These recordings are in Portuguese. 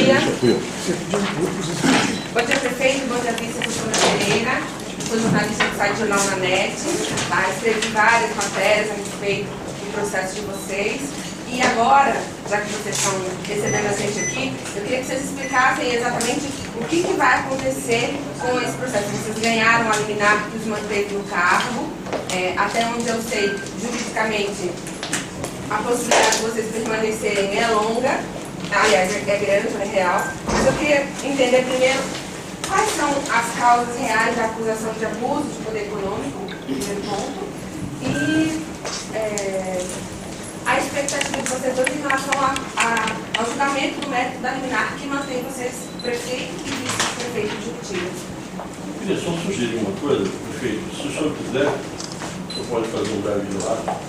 dia. Bom dia, prefeito. Bom dia, vice-prefeita Pereira. Sou jornalista do site Jornal na Net. Tá? Escrevi várias matérias a respeito do processo de vocês. E agora, já que vocês estão recebendo a gente aqui, eu queria que vocês explicassem exatamente o que vai acontecer com esse processo. Vocês ganharam a liminar que os manteve no cargo. Até onde eu sei, juridicamente, a possibilidade de vocês permanecerem é longa. Aliás, é grande, é real. Mas eu queria entender primeiro quais são as causas reais da acusação de abuso de poder econômico, primeiro ponto, e a expectativa de vocês dois em relação ao julgamento do método da liminar que mantém vocês prefeito e vice-prefeito de Juruti. Eu queria só sugerir uma coisa, prefeito. Se o senhor quiser, o senhor pode fazer um breve relato.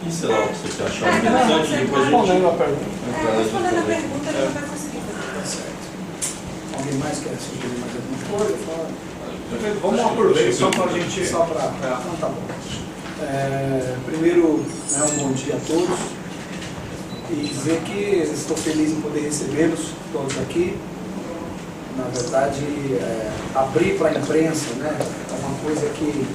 Pincelar o que você achar interessante e depois a gente... Respondendo a pergunta. Respondendo a pergunta, ele vai conseguir fazer. Certo. Alguém mais quer sugerir mais alguma coisa? Vamos aproveitar só para a gente... Só para... Então tá bom. Primeiro, um bom dia a todos. E dizer que estou feliz em poder recebê-los todos aqui. Na verdade, abrir para a imprensa, é uma coisa que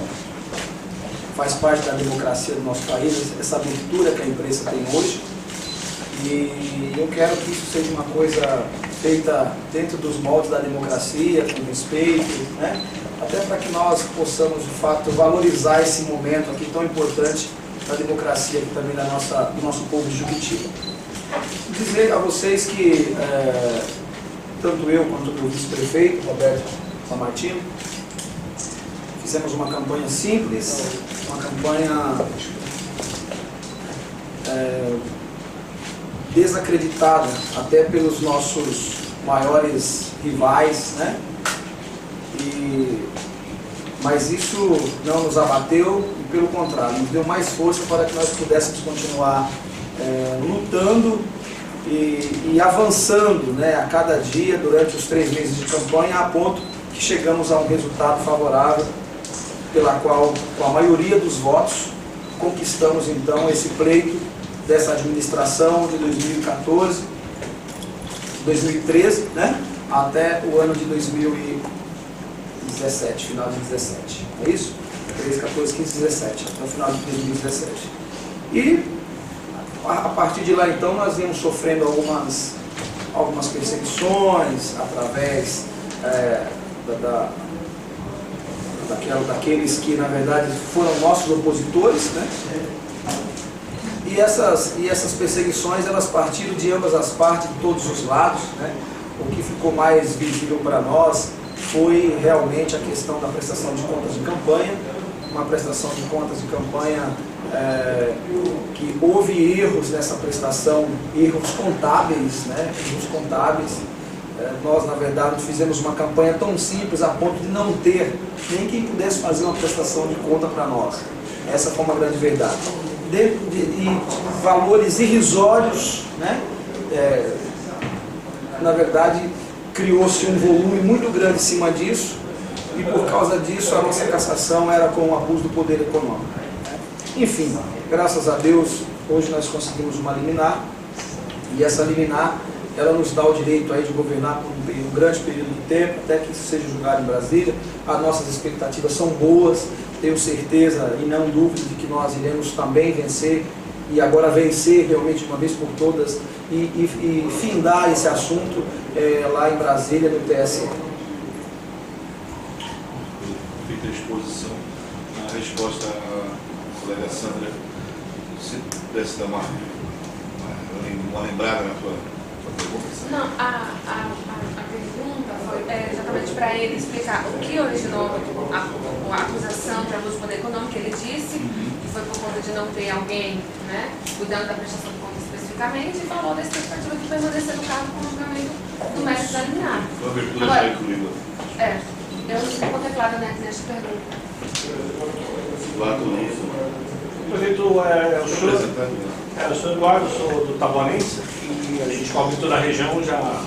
faz parte da democracia do nosso país, essa abertura que a imprensa tem hoje. E eu quero que isso seja uma coisa feita dentro dos moldes da democracia, com respeito, até para que nós possamos, de fato, valorizar esse momento aqui tão importante da democracia aqui também do nosso povo de Juruti. Dizer a vocês que tanto eu quanto o meu vice-prefeito, Roberto Sammartino, fizemos uma campanha simples, uma campanha desacreditada até pelos nossos maiores rivais, mas isso não nos abateu e, pelo contrário, nos deu mais força para que nós pudéssemos continuar lutando e avançando a cada dia durante os 3 meses de campanha, a ponto que chegamos a um resultado favorável, pela qual, com a maioria dos votos, conquistamos então esse pleito dessa administração de 2014, 2013, até o ano de 2017, final de 17. É isso? 13, 14, 15, 17, até o final de 2017. E a partir de lá então nós íamos sofrendo algumas perseguições através daqueles que na verdade foram nossos opositores, E essas perseguições, elas partiram de ambas as partes, de todos os lados, O que ficou mais visível para nós foi realmente a questão da prestação de contas de campanha, uma prestação de contas de campanha que houve erros nessa prestação, erros contábeis, erros contábeis. Nós, na verdade, fizemos uma campanha tão simples a ponto de não ter nem quem pudesse fazer uma prestação de conta para nós. Essa foi uma grande verdade. De valores irrisórios, na verdade, criou-se um volume muito grande em cima disso, e por causa disso a nossa cassação era com o abuso do poder econômico. Enfim, graças a Deus, hoje nós conseguimos uma liminar, e essa liminar, ela nos dá o direito aí de governar por um grande período de tempo, até que isso seja julgado em Brasília. As nossas expectativas são boas, tenho certeza e não dúvida de que nós iremos também vencer, e agora vencer realmente de uma vez por todas, e findar esse assunto lá em Brasília, no TSE. Feita a exposição, a resposta à colega Sandra, se pudesse dar uma lembrada na sua pergunta. Não, a pergunta foi exatamente para ele explicar o que originou a acusação de abuso de poder econômico, que ele disse que foi por conta de não ter alguém cuidando da prestação de contas especificamente, e falou da expectativa de permanecer no cargo com o julgamento do método da liminar. Uma abertura já incluída. Eu não sei quanto é claro nessa pergunta. Lá do livro. Prefeito, o senhor Eduardo, sou do Taboanense, e a gente cobre toda a região, já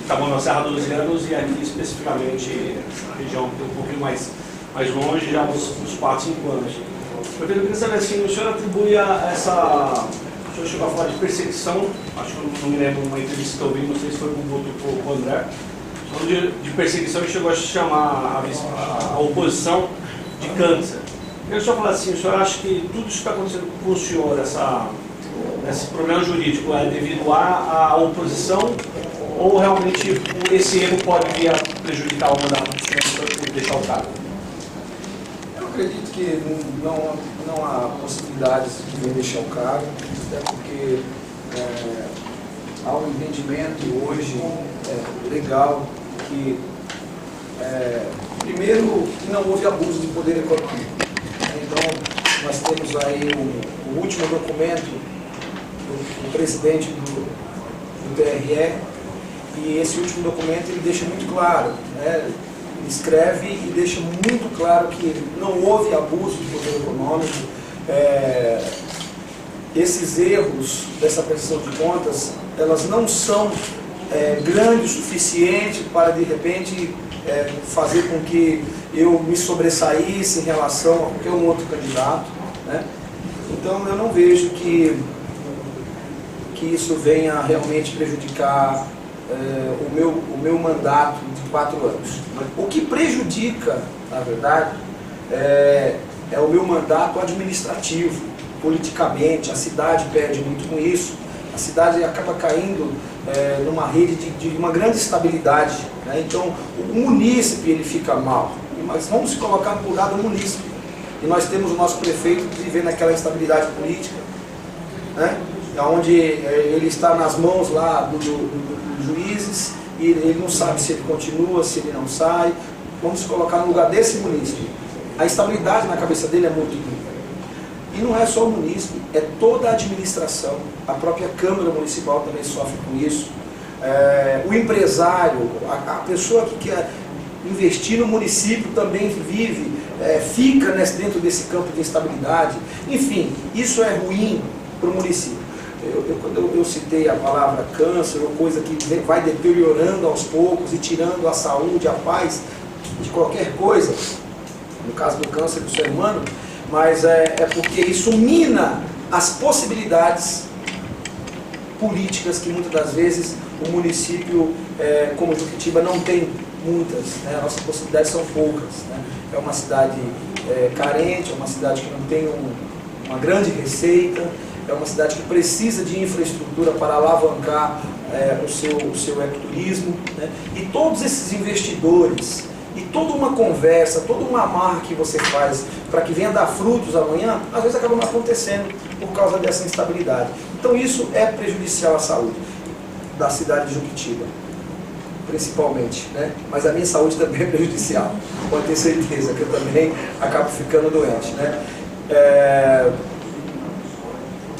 Itabuna na Serra dos Anos, e aqui especificamente a região um pouquinho mais longe, já uns 4, 5 anos. Prefeito, eu queria saber assim, o senhor atribui essa senhor chegou a falar de perseguição, acho que eu não me lembro uma entrevista que eu vi, não sei se foi com o André. Falando de perseguição, ele chegou a chamar a oposição de câncer. Eu só falar assim, o senhor acha que tudo isso que está acontecendo com o senhor, esse problema jurídico, é devido à oposição, ou realmente esse erro pode vir a prejudicar o mandato do senhor e deixar o cargo? Eu acredito que não há possibilidades de vir deixar o cargo, até porque há um entendimento hoje legal que, primeiro, que não houve abuso de poder econômico. Então, nós temos aí o último documento do presidente do TRE, e esse último documento ele deixa muito claro, né? Escreve e deixa muito claro que não houve abuso de poder econômico. Esses erros dessa prestação de contas, elas não são grandes o suficiente para, de repente, fazer com que eu me sobressaísse em relação a qualquer um outro candidato, né? Então, eu não vejo que isso venha realmente prejudicar o meu mandato de 4 anos. O que prejudica, na verdade, é o meu mandato administrativo, politicamente. A cidade perde muito com isso. A cidade acaba caindo numa rede de uma grande estabilidade, né? Então, o munícipe ele fica mal. Mas vamos se colocar no lugar do munícipe. E nós temos o nosso prefeito vivendo aquela instabilidade política, né? Onde ele está nas mãos lá dos juízes e ele não sabe se ele continua, se ele não sai. Vamos se colocar no lugar desse munícipe. A estabilidade na cabeça dele é muito ruim. E não é só o munícipe, é toda a administração. A própria Câmara Municipal também sofre com isso. O empresário, a pessoa que quer investir no município também fica dentro desse campo de instabilidade. Enfim, isso é ruim para o município. Quando eu citei a palavra câncer, ou coisa que vai deteriorando aos poucos e tirando a saúde, a paz de qualquer coisa, no caso do câncer do ser humano, mas é porque isso mina as possibilidades políticas que muitas das vezes o município, como Juquitiba, não tem muitas, né? Nossas possibilidades são poucas, né? É uma cidade carente, é uma cidade que não tem uma grande receita, é uma cidade que precisa de infraestrutura para alavancar o seu ecoturismo, né? E todos esses investidores, e toda uma conversa, toda uma amarra que você faz para que venha dar frutos amanhã, às vezes acaba não acontecendo por causa dessa instabilidade. Então isso é prejudicial à saúde da cidade de Juquitiba, principalmente, né? Mas a minha saúde também é prejudicial, pode ter certeza que eu também acabo ficando doente, né?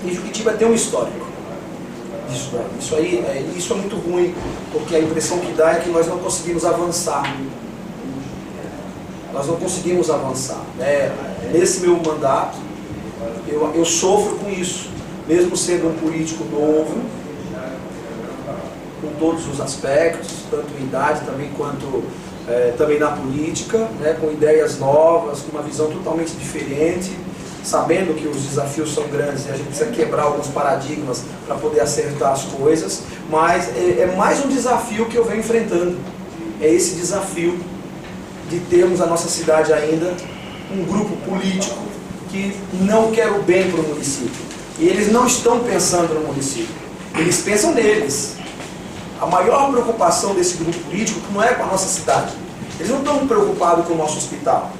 E Juquitiba tem um histórico disso daí. Isso é muito ruim, porque a impressão que dá é que nós não conseguimos avançar. Nós não conseguimos avançar, né? Nesse meu mandato, eu sofro com isso, mesmo sendo um político novo, com todos os aspectos, tanto em idade também quanto também na política, né? Com ideias novas, com uma visão totalmente diferente, sabendo que os desafios são grandes e a gente precisa quebrar alguns paradigmas para poder acertar as coisas, mas é mais um desafio que eu venho enfrentando. É esse desafio de termos a nossa cidade ainda um grupo político que não quer o bem para o município. E eles não estão pensando no município, eles pensam neles. A maior preocupação desse grupo político não é com a nossa cidade. Eles não estão preocupados com o nosso hospital.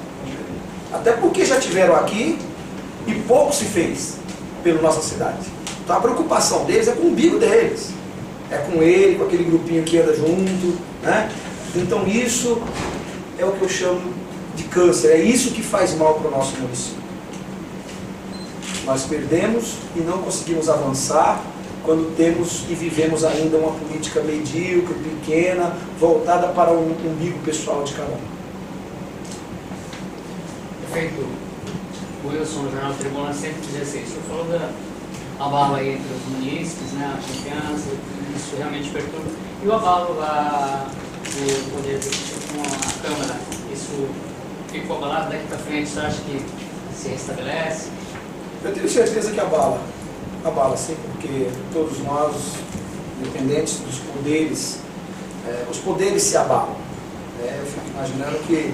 Até porque já tiveram aqui e pouco se fez pela nossa cidade. Então a preocupação deles é com o umbigo deles. É com ele, com aquele grupinho que anda junto, né? Então isso é o que eu chamo de câncer. É isso que faz mal para o nosso município. Nós perdemos e não conseguimos avançar quando temos e vivemos ainda uma política medíocre, pequena, voltada para o umbigo pessoal de cada um. Perfeito. Wilson, no Jornal Tribuna 116. O senhor falou da abalo aí entre os munícipes, né, a confiança, isso realmente perturba. E o abalo do Poder Executivo com a Câmara, isso ficou abalado daqui para frente, você acha que se restabelece? Eu tenho certeza que abala. abala sim, porque todos nós, independentes dos poderes, os poderes se abalam. Eu fico imaginando que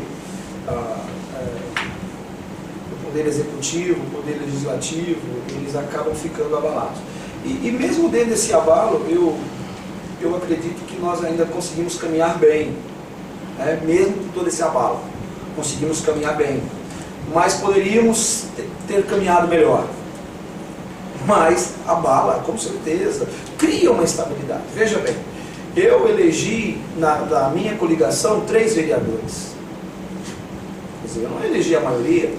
o poder executivo, o poder legislativo, eles acabam ficando abalados. E mesmo dentro desse abalo, eu acredito que nós ainda conseguimos caminhar bem, mesmo com todo esse abalo, conseguimos caminhar bem. Mas poderíamos ter caminhado melhor. Mas abala, com certeza, cria uma instabilidade. Veja bem, eu elegi da minha coligação 3 vereadores. Quer dizer, eu não elegi a maioria.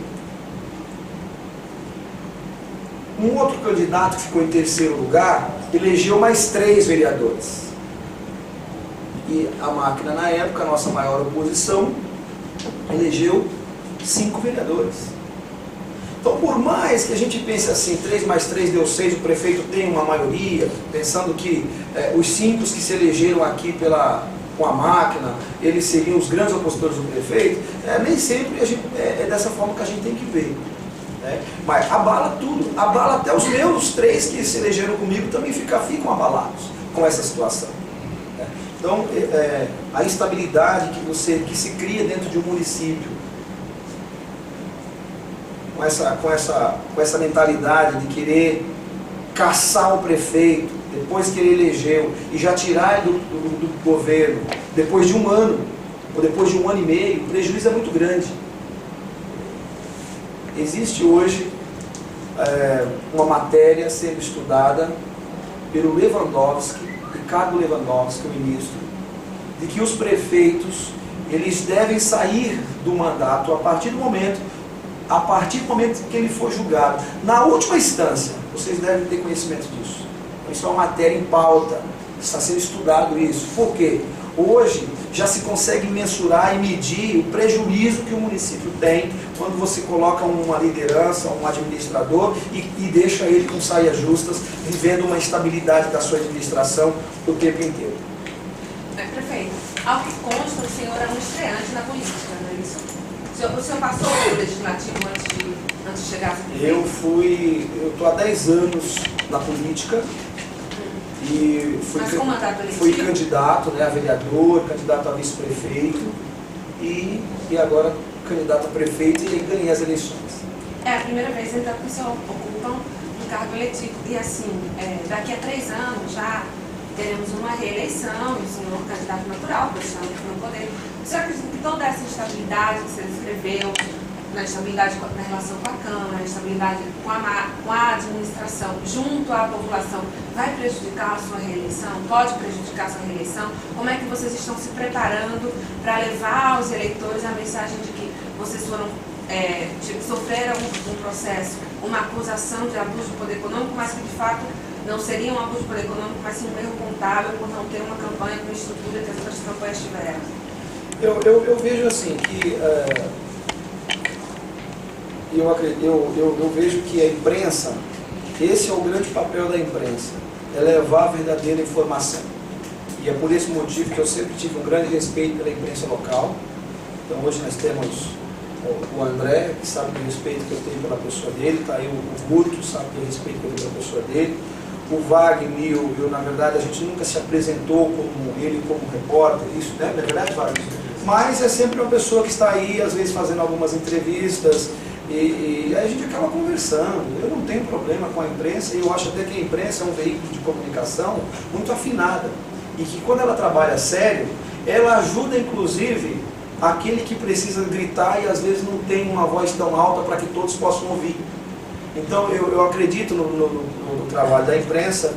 Um outro candidato que ficou em 3º lugar elegeu mais 3 vereadores. E a máquina, na época, a nossa maior oposição, elegeu 5 vereadores. Então, por mais que a gente pense assim, 3 mais 3 deu 6, o prefeito tem uma maioria, pensando que os 5 que se elegeram aqui com a máquina, eles seriam os grandes opositores do prefeito, nem sempre é dessa forma que a gente tem que ver. Mas abala tudo, abala até os meus 3 que se elegeram comigo também ficam abalados com essa situação. Então, a instabilidade que se cria dentro de um município, com essa mentalidade de querer caçar o prefeito, depois que ele elegeu, e já tirar ele do governo, depois de 1 ano, ou depois de 1 ano e meio, o prejuízo é muito grande. Existe hoje uma matéria sendo estudada pelo Lewandowski, Ricardo Lewandowski, o ministro, de que os prefeitos eles devem sair do mandato a partir do momento que ele for julgado. Na última instância, vocês devem ter conhecimento disso. Isso é uma matéria em pauta, está sendo estudado isso. Por quê? Hoje já se consegue mensurar e medir o prejuízo que o município tem quando você coloca uma liderança, um administrador e deixa ele com saias justas, vivendo uma instabilidade da sua administração o tempo inteiro. Prefeito, ao que consta, o senhor é um estreante na política, não é isso? O senhor passou pelo legislativo antes de chegar a ser Eu estou há 10 anos na política. E fui candidato a vereador, candidato a vice-prefeito e agora candidato a prefeito e ganhei as eleições. É a primeira vez então que o senhor ocupa um cargo eletivo. E assim, daqui a 3 anos já teremos uma reeleição, e o senhor candidato natural, deixando no poder. O senhor acredita que toda essa instabilidade que você descreveu, na instabilidade na relação com a Câmara, na instabilidade com a administração, junto à população, vai prejudicar a sua reeleição? Pode prejudicar a sua reeleição? Como é que vocês estão se preparando para levar aos eleitores a mensagem de que vocês sofreram um processo, uma acusação de abuso de poder econômico, mas que de fato não seria um abuso de poder econômico, mas sim um erro contábil por não ter uma campanha com a estrutura que as outras campanhas tiveram? Eu vejo assim que eu vejo que a imprensa, esse é o grande papel da imprensa, é levar a verdadeira informação. E é por esse motivo que eu sempre tive um grande respeito pela imprensa local. Então hoje nós temos o André, que sabe do respeito que eu tenho pela pessoa dele, tá aí o Guto, sabe do respeito que eu tenho pela pessoa dele. O Wagner e eu, na verdade, a gente nunca se apresentou como repórter, isso, né? Na verdade, Wagner. Mas é sempre uma pessoa que está aí, às vezes, fazendo algumas entrevistas, e aí a gente acaba conversando. Eu não tenho problema com a imprensa, e eu acho até que a imprensa é um veículo de comunicação muito afinada, e que quando ela trabalha sério, ela ajuda, inclusive, aquele que precisa gritar e às vezes não tem uma voz tão alta para que todos possam ouvir. Então eu acredito no trabalho da imprensa,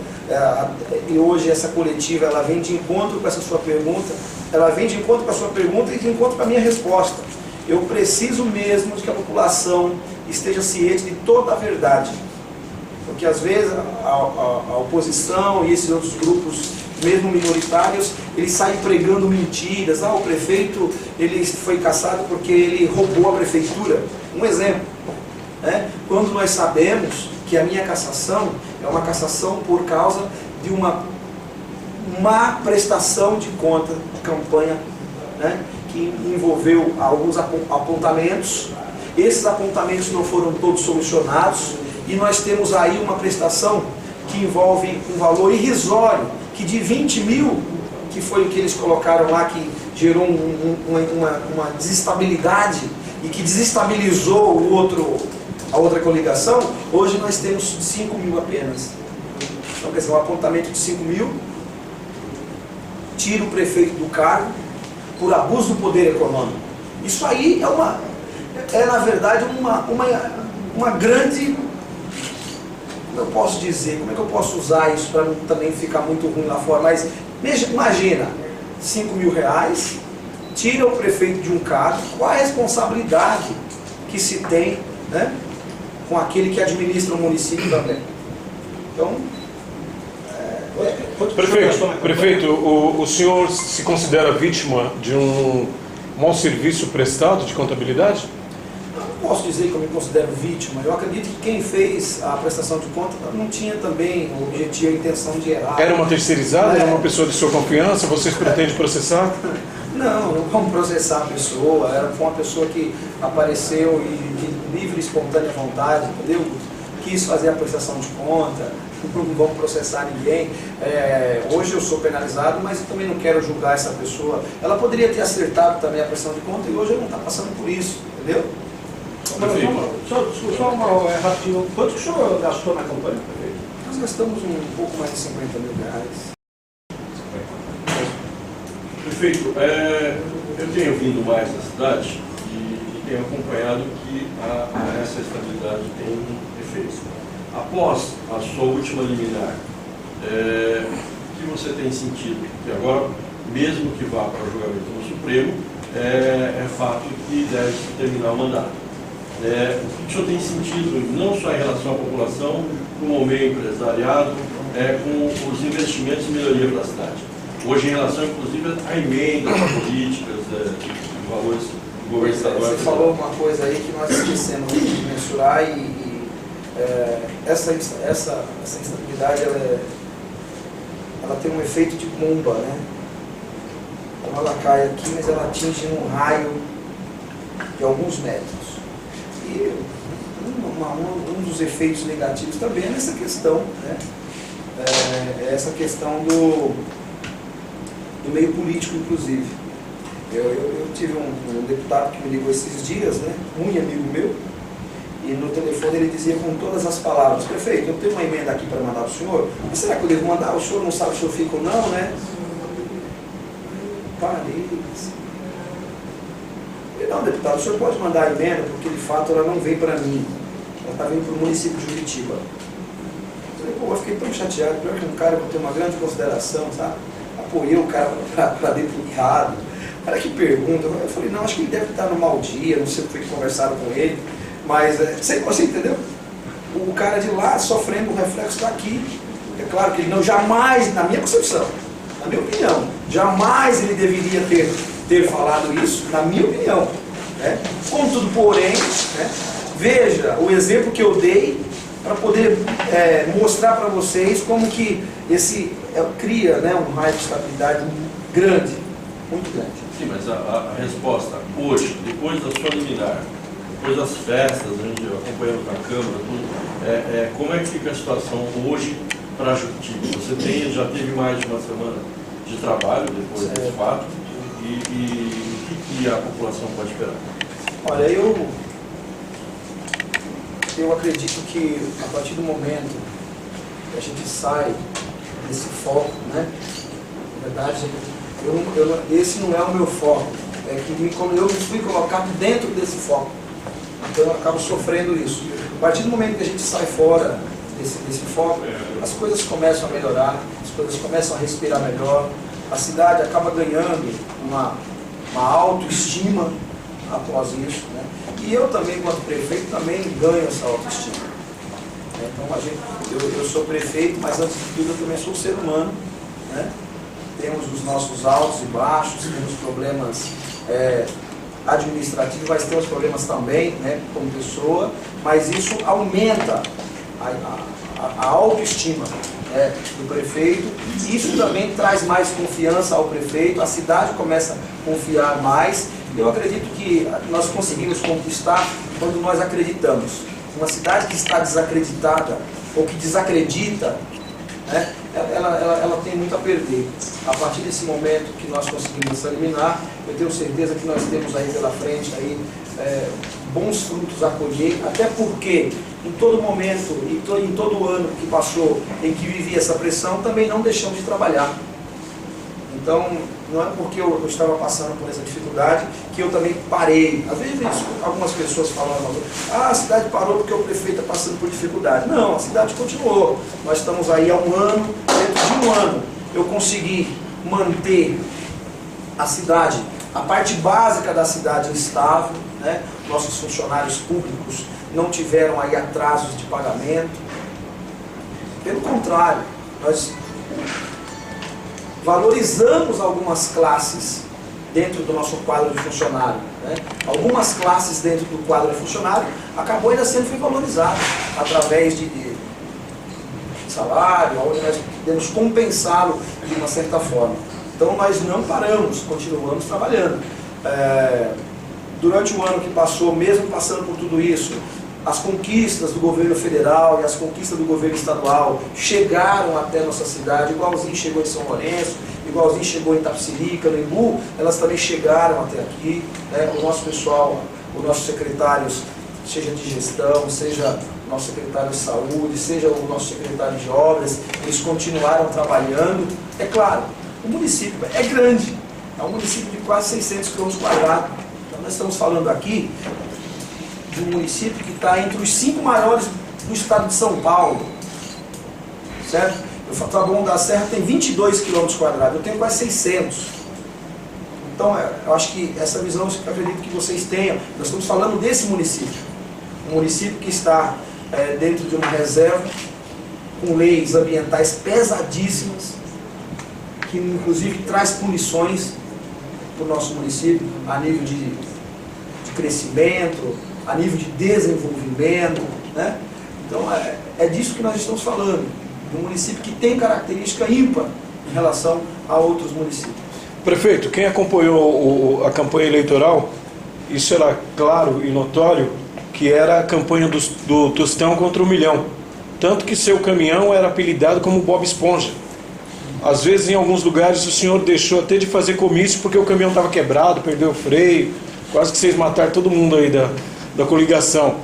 e hoje essa coletiva ela vem de encontro com essa sua pergunta, ela vem de encontro com a sua pergunta e de encontro com a minha resposta. Eu preciso mesmo de que a população esteja ciente de toda a verdade, porque às vezes a oposição e esses outros grupos, mesmo minoritários, eles saem pregando mentiras. O prefeito ele foi cassado porque ele roubou a prefeitura. Um exemplo. Quando nós sabemos que a minha cassação é uma cassação por causa de uma má prestação de conta de campanha, que envolveu alguns apontamentos. Esses apontamentos não foram todos solucionados e nós temos aí uma prestação que envolve um valor irrisório, que de 20 mil, que foi o que eles colocaram lá, que gerou uma desestabilidade e que desestabilizou a outra coligação, hoje nós temos 5 mil apenas. Então, quer dizer, um apontamento de 5 mil, tira o prefeito do cargo por abuso do poder econômico. Isso aí é na verdade, uma grande... Como eu posso dizer? Como é que eu posso usar isso para não também ficar muito ruim lá fora? Mas imagina, 5 mil reais, tira o prefeito de um cargo, qual a responsabilidade que se tem, né, com aquele que administra o município também? Então... Prefeito, o senhor se considera vítima de um mau serviço prestado de contabilidade? Não posso dizer que eu me considero vítima. Eu acredito que quem fez a prestação de conta não tinha também o objetivo, a intenção de errar. Era uma terceirizada? Era uma pessoa de sua confiança? Vocês pretendem processar? Não vamos processar a pessoa. Foi uma pessoa que apareceu de livre e espontânea vontade, entendeu? Quis fazer a prestação de conta. Não vamos processar ninguém. Hoje eu sou penalizado, mas eu também não quero julgar essa pessoa. Ela poderia ter acertado também a prestação de conta e hoje ela não está passando por isso, entendeu? Só uma rapidinho. Quanto que o senhor gastou na campanha, prefeito? Nós gastamos um pouco mais de 50 mil reais. Prefeito, eu tenho vindo mais na cidade e tenho acompanhado que essa estabilidade tem efeitos. Após a sua última liminar, o que você tem sentido? Que agora, mesmo que vá para o julgamento no Supremo, é fato que deve terminar o mandato. O que o senhor tem sentido, não só em relação à população, como ao meio empresariado, com os investimentos e melhoria para a cidade? Hoje, em relação, inclusive, a emendas políticas, valores do governo estadual. Você falou uma coisa aí que nós esquecemos de mensurar essa instabilidade ela tem um efeito de bomba, né? Então ela cai aqui, mas ela atinge um raio de alguns metros. E um dos efeitos negativos também é nessa questão, né? Essa questão do meio político, inclusive. Eu tive um deputado que me ligou esses dias, né? Um amigo meu. E no telefone ele dizia com todas as palavras: prefeito, eu tenho uma emenda aqui para mandar para o senhor, mas será que eu devo mandar? O senhor não sabe se o senhor fica ou não, né? Parei. Não, deputado, o senhor pode mandar a emenda, porque de fato ela não veio para mim, ela está vindo para o município de Juritiba. Eu fiquei tão chateado, pior que um cara que eu tenho uma grande consideração, sabe? Apoiei o cara para deputado. Olha que pergunta. Eu falei, não, acho que ele deve estar no mau dia, não sei o que foi que conversaram com ele. Mas, você entendeu? O cara de lá sofrendo o reflexo daqui. É claro que ele não jamais, na minha concepção, na minha opinião, jamais ele deveria ter falado isso, na minha opinião. Né? Contudo, porém, né, veja o exemplo que eu dei para poder mostrar para vocês como que esse cria, né, um raio de estabilidade grande, muito grande. Sim, mas a resposta hoje, depois da sua liminar, depois das festas, a gente acompanhando na Câmara, tudo, como é que fica a situação hoje para a Juritiba? Você já teve mais de uma semana de trabalho depois desse fato, e o que a população pode esperar? Olha, eu acredito que a partir do momento que a gente sai desse foco, né? Na verdade, esse não é o meu foco, é que eu me fui colocado dentro desse foco. Então eu acabo sofrendo isso. A partir do momento que a gente sai fora desse foco, as coisas começam a melhorar, as coisas começam a respirar melhor, a cidade acaba ganhando uma autoestima após isso, né? E eu também, enquanto prefeito, também ganho essa autoestima. Então eu sou prefeito, mas antes de tudo eu também sou ser humano, né? Temos os nossos altos e baixos, temos problemas administrativos, mas temos problemas também, né, como pessoa, mas isso aumenta a autoestima, né, do prefeito. Isso também traz mais confiança ao prefeito, a cidade começa a confiar mais. Eu acredito que nós conseguimos conquistar quando nós acreditamos. Uma cidade que está desacreditada ou que desacredita, né, ela tem muito a perder. A partir desse momento que nós conseguimos eliminar, eu tenho certeza que nós temos aí pela frente aí, bons frutos a colher, até porque em todo momento, em todo ano que passou, em que vivi essa pressão, também não deixamos de trabalhar. Então, não é porque eu estava passando por essa dificuldade que eu também parei. Às vezes algumas pessoas falam, a cidade parou porque o prefeito está passando por dificuldade. Não, a cidade continuou. Nós estamos aí há um ano, dentro de um ano eu consegui manter a cidade, a parte básica da cidade estável, né? Nossos funcionários públicos não tiveram aí atrasos de pagamento. Pelo contrário, nós valorizamos algumas classes dentro do nosso quadro de funcionário, né? Algumas classes dentro do quadro de funcionário acabou ainda sendo valorizado através de salário, onde nós podemos compensá-lo de uma certa forma. Então nós não paramos, continuamos trabalhando. Durante o ano que passou, mesmo passando por tudo isso, as conquistas do governo federal e as conquistas do governo estadual chegaram até nossa cidade, igualzinho chegou em São Lourenço, igualzinho chegou em Itapecerica, no Imbu, elas também chegaram até aqui, né? O nosso pessoal, os nossos secretários, seja de gestão, seja o nosso secretário de saúde, seja o nosso secretário de obras, eles continuaram trabalhando. É claro, o município é grande, é um município de quase 600 km². Então nós estamos falando aqui de um município que está entre os 5 maiores do estado de São Paulo, certo? O Taboão da Serra tem 22 km², eu tenho quase 600. Então, eu acho que essa visão, eu acredito que vocês tenham. Nós estamos falando desse município, um município que está dentro de uma reserva, com leis ambientais pesadíssimas, que inclusive traz punições para o nosso município, a nível de crescimento, a nível de desenvolvimento, né? Então é disso que nós estamos falando, de um município que tem característica ímpar em relação a outros municípios. Prefeito, quem acompanhou a campanha eleitoral, isso era claro e notório que era a campanha do Tostão contra o Milhão, tanto que seu caminhão era apelidado como Bob Esponja. Às vezes em alguns lugares o senhor deixou até de fazer comício porque o caminhão estava quebrado, perdeu o freio, quase que vocês mataram todo mundo aí da coligação.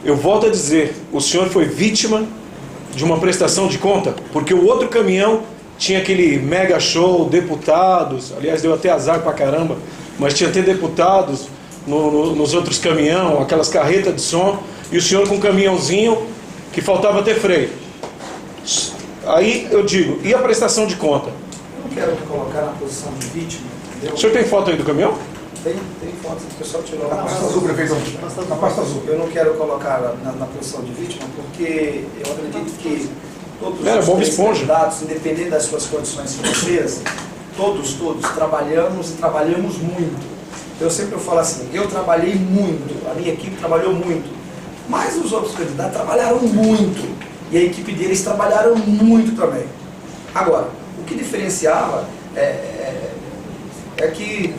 Eu volto a dizer, o senhor foi vítima de uma prestação de conta, porque o outro caminhão tinha aquele mega show, deputados, aliás deu até azar pra caramba, mas tinha até deputados nos outros caminhões, aquelas carretas de som, e o senhor com um caminhãozinho que faltava ter freio. Aí eu digo, e a prestação de conta? Eu não quero me colocar na posição de vítima, entendeu? O senhor tem foto aí do caminhão? Tem foto, o pessoal tirou Na pasta azul, prefeito. Na pasta azul. Eu não quero colocar na posição de vítima, porque eu acredito que todos Era os Bob três Esponja. candidatos, independente das suas condições financeiras, todos trabalhamos e trabalhamos muito. Eu sempre falo assim, eu trabalhei muito, a minha equipe trabalhou muito, mas os outros candidatos trabalharam muito, e a equipe deles trabalharam muito também. Agora, o que diferenciava é que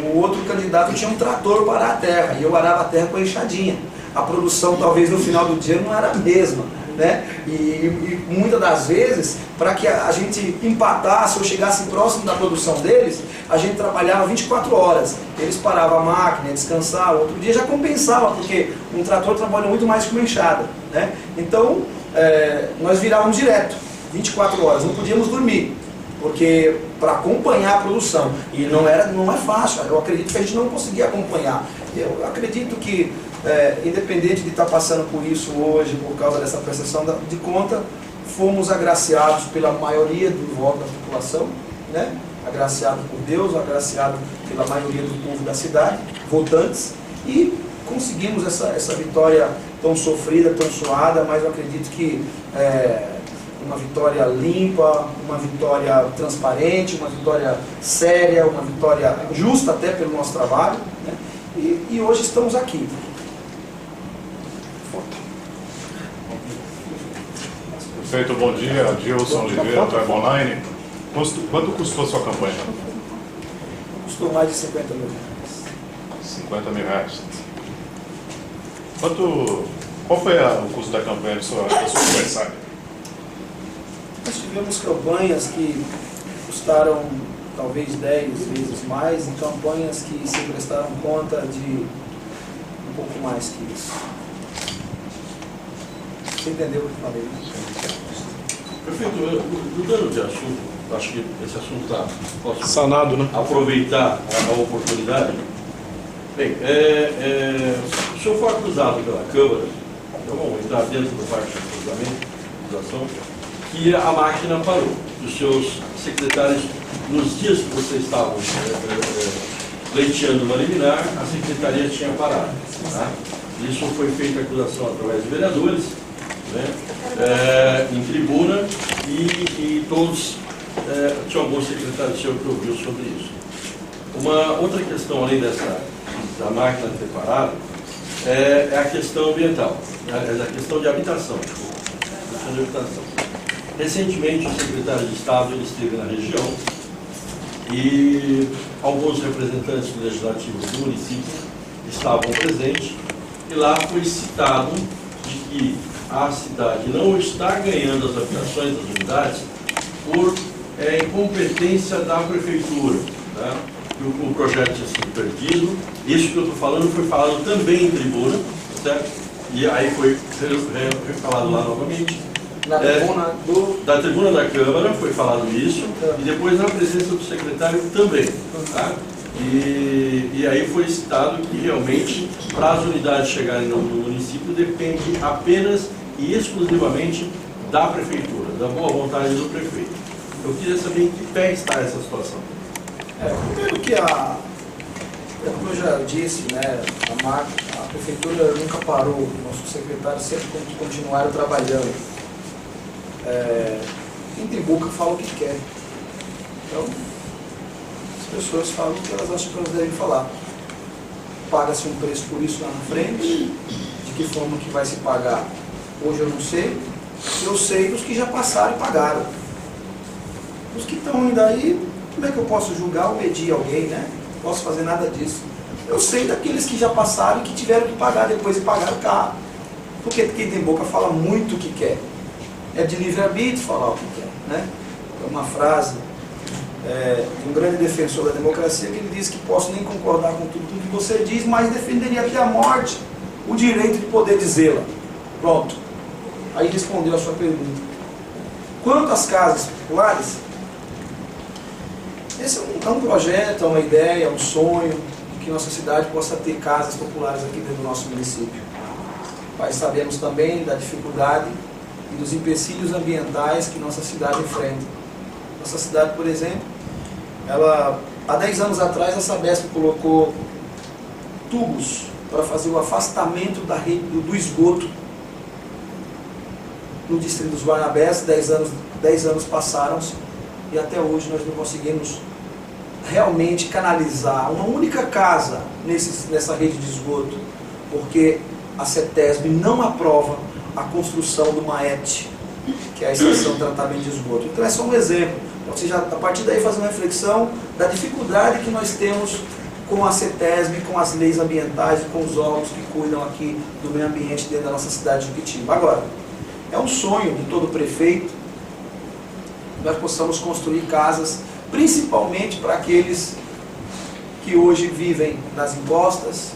o outro candidato tinha um trator para a terra, e eu arava a terra com a enxadinha. A produção, talvez, no final do dia não era a mesma, né? E muitas das vezes, para que a gente empatasse ou chegasse próximo da produção deles, a gente trabalhava 24 horas. Eles paravam a máquina, descansavam, outro dia já compensava, porque um trator trabalha muito mais que uma enxada, né? Então, nós virávamos direto, 24 horas, não podíamos dormir, porque para acompanhar a produção, e não é fácil, eu acredito que a gente não conseguia acompanhar. Eu acredito que, independente de estar passando por isso hoje, por causa dessa prestação de conta, fomos agraciados pela maioria do voto da população, né? Agraciado por Deus, agraciado pela maioria do povo da cidade, votantes, e conseguimos essa vitória tão sofrida, tão suada, mas eu acredito que uma vitória limpa, uma vitória transparente, uma vitória séria, uma vitória justa até pelo nosso trabalho, né? E hoje estamos aqui. Prefeito, bom dia. Adilson Oliveira, Tribe Online. Quanto custou a sua campanha? Custou mais de 50 mil reais. 50 mil reais. Qual foi o custo da campanha da sua adversária? nós tivemos campanhas que custaram talvez 10 vezes mais, e campanhas que se prestaram conta de um pouco mais que isso. Você entendeu o que eu falei? Prefeito, mudando de assunto, acho que esse assunto está... Posso Sanado, né? aproveitar a oportunidade? Bem, o senhor foi acusado pela Câmara, então vamos entrar dentro do parte de acusamento, acusação, que a máquina parou. Os seus secretários, nos dias que vocês estavam pleiteando uma liminar, a secretaria tinha parado. Tá? Isso foi feita a acusação através de vereadores, né, em tribuna, e todos, tinha alguns secretários que ouviu sobre isso. Uma outra questão, além da máquina ter parado, é a questão ambiental, é a questão de habitação. Recentemente, o secretário de Estado ele esteve na região e alguns representantes legislativos do município estavam presentes, e lá foi citado de que a cidade não está ganhando as habitações das unidades por incompetência da prefeitura. Tá? O projeto tinha sido perdido. Isso que eu estou falando foi falado também em tribuna, certo? E aí foi falado lá novamente. Da tribuna da Câmara foi falado isso, e depois na presença do secretário também. Tá? E aí foi citado que realmente, para as unidades chegarem no município, depende apenas e exclusivamente da prefeitura, da boa vontade do prefeito. Eu queria saber em que pé está essa situação. Primeiro que como eu já disse, né, a prefeitura nunca parou, nossos secretários sempre continuaram trabalhando. Quem tem boca fala o que quer. Então, as pessoas falam o que elas acham que elas devem falar. Paga-se um preço por isso lá na frente, de que forma que vai se pagar, hoje eu não sei. Eu sei dos que já passaram e pagaram. Os que estão ainda aí, como é que eu posso julgar ou medir alguém, né? Não posso fazer nada disso. Eu sei daqueles que já passaram e que tiveram que pagar depois e pagaram caro. Porque quem tem boca fala muito o que quer. É de livre-arbítrio falar o que quer, né? É uma frase de um grande defensor da democracia que ele diz que posso nem concordar com tudo que você diz, mas defenderia até a morte o direito de poder dizê-la. Pronto. Aí respondeu a sua pergunta. Quanto às casas populares, esse é um projeto, é uma ideia, é um sonho de que nossa cidade possa ter casas populares aqui dentro do nosso município. Mas sabemos também da dificuldade e dos empecilhos ambientais que nossa cidade enfrenta. Nossa cidade, por exemplo, há 10 anos atrás a Sabesp colocou tubos para fazer o afastamento da rede do esgoto no distrito dos Guanabés. 10 anos passaram-se e até hoje nós não conseguimos realmente canalizar uma única casa nessa rede de esgoto, porque a CETESB não aprova a construção do MAET, que é a Estação de Tratamento de Esgoto. Então é só um exemplo. Ou seja, a partir daí fazer uma reflexão da dificuldade que nós temos com a CETESB, com as leis ambientais e com os órgãos que cuidam aqui do meio ambiente dentro da nossa cidade de Juquitiba. Agora, é um sonho de todo prefeito que nós possamos construir casas, principalmente para aqueles que hoje vivem nas encostas,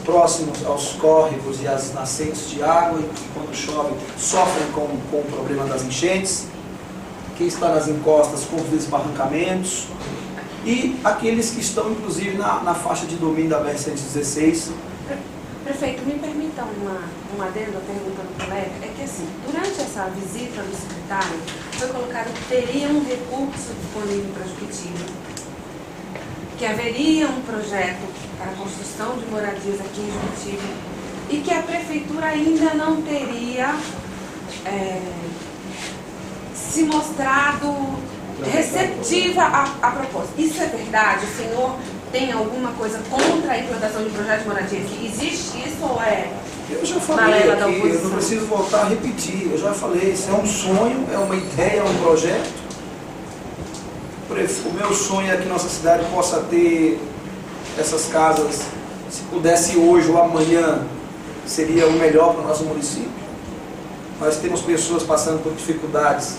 próximos aos córregos e às nascentes de água, e que quando chove sofrem com o problema das enchentes, quem está nas encostas com os desbarrancamentos, e aqueles que estão inclusive na faixa de domínio da BR-116. Prefeito, me permita uma adendo à pergunta do colega, é que assim, durante essa visita do secretário, foi colocado que teria um recurso disponível para Juquitiba, que haveria um projeto para a construção de moradias aqui em Juquitiba, e que a prefeitura ainda não teria se mostrado receptiva à proposta. Isso é verdade? O senhor tem alguma coisa contra a implantação de projeto de moradia? Existe isso ou é? Eu já falei aqui, eu não preciso voltar a repetir, eu já falei, isso é um sonho, é uma ideia, é um projeto. O meu sonho é que nossa cidade possa ter essas casas, se pudesse hoje ou amanhã, seria o melhor para o nosso município. Nós temos pessoas passando por dificuldades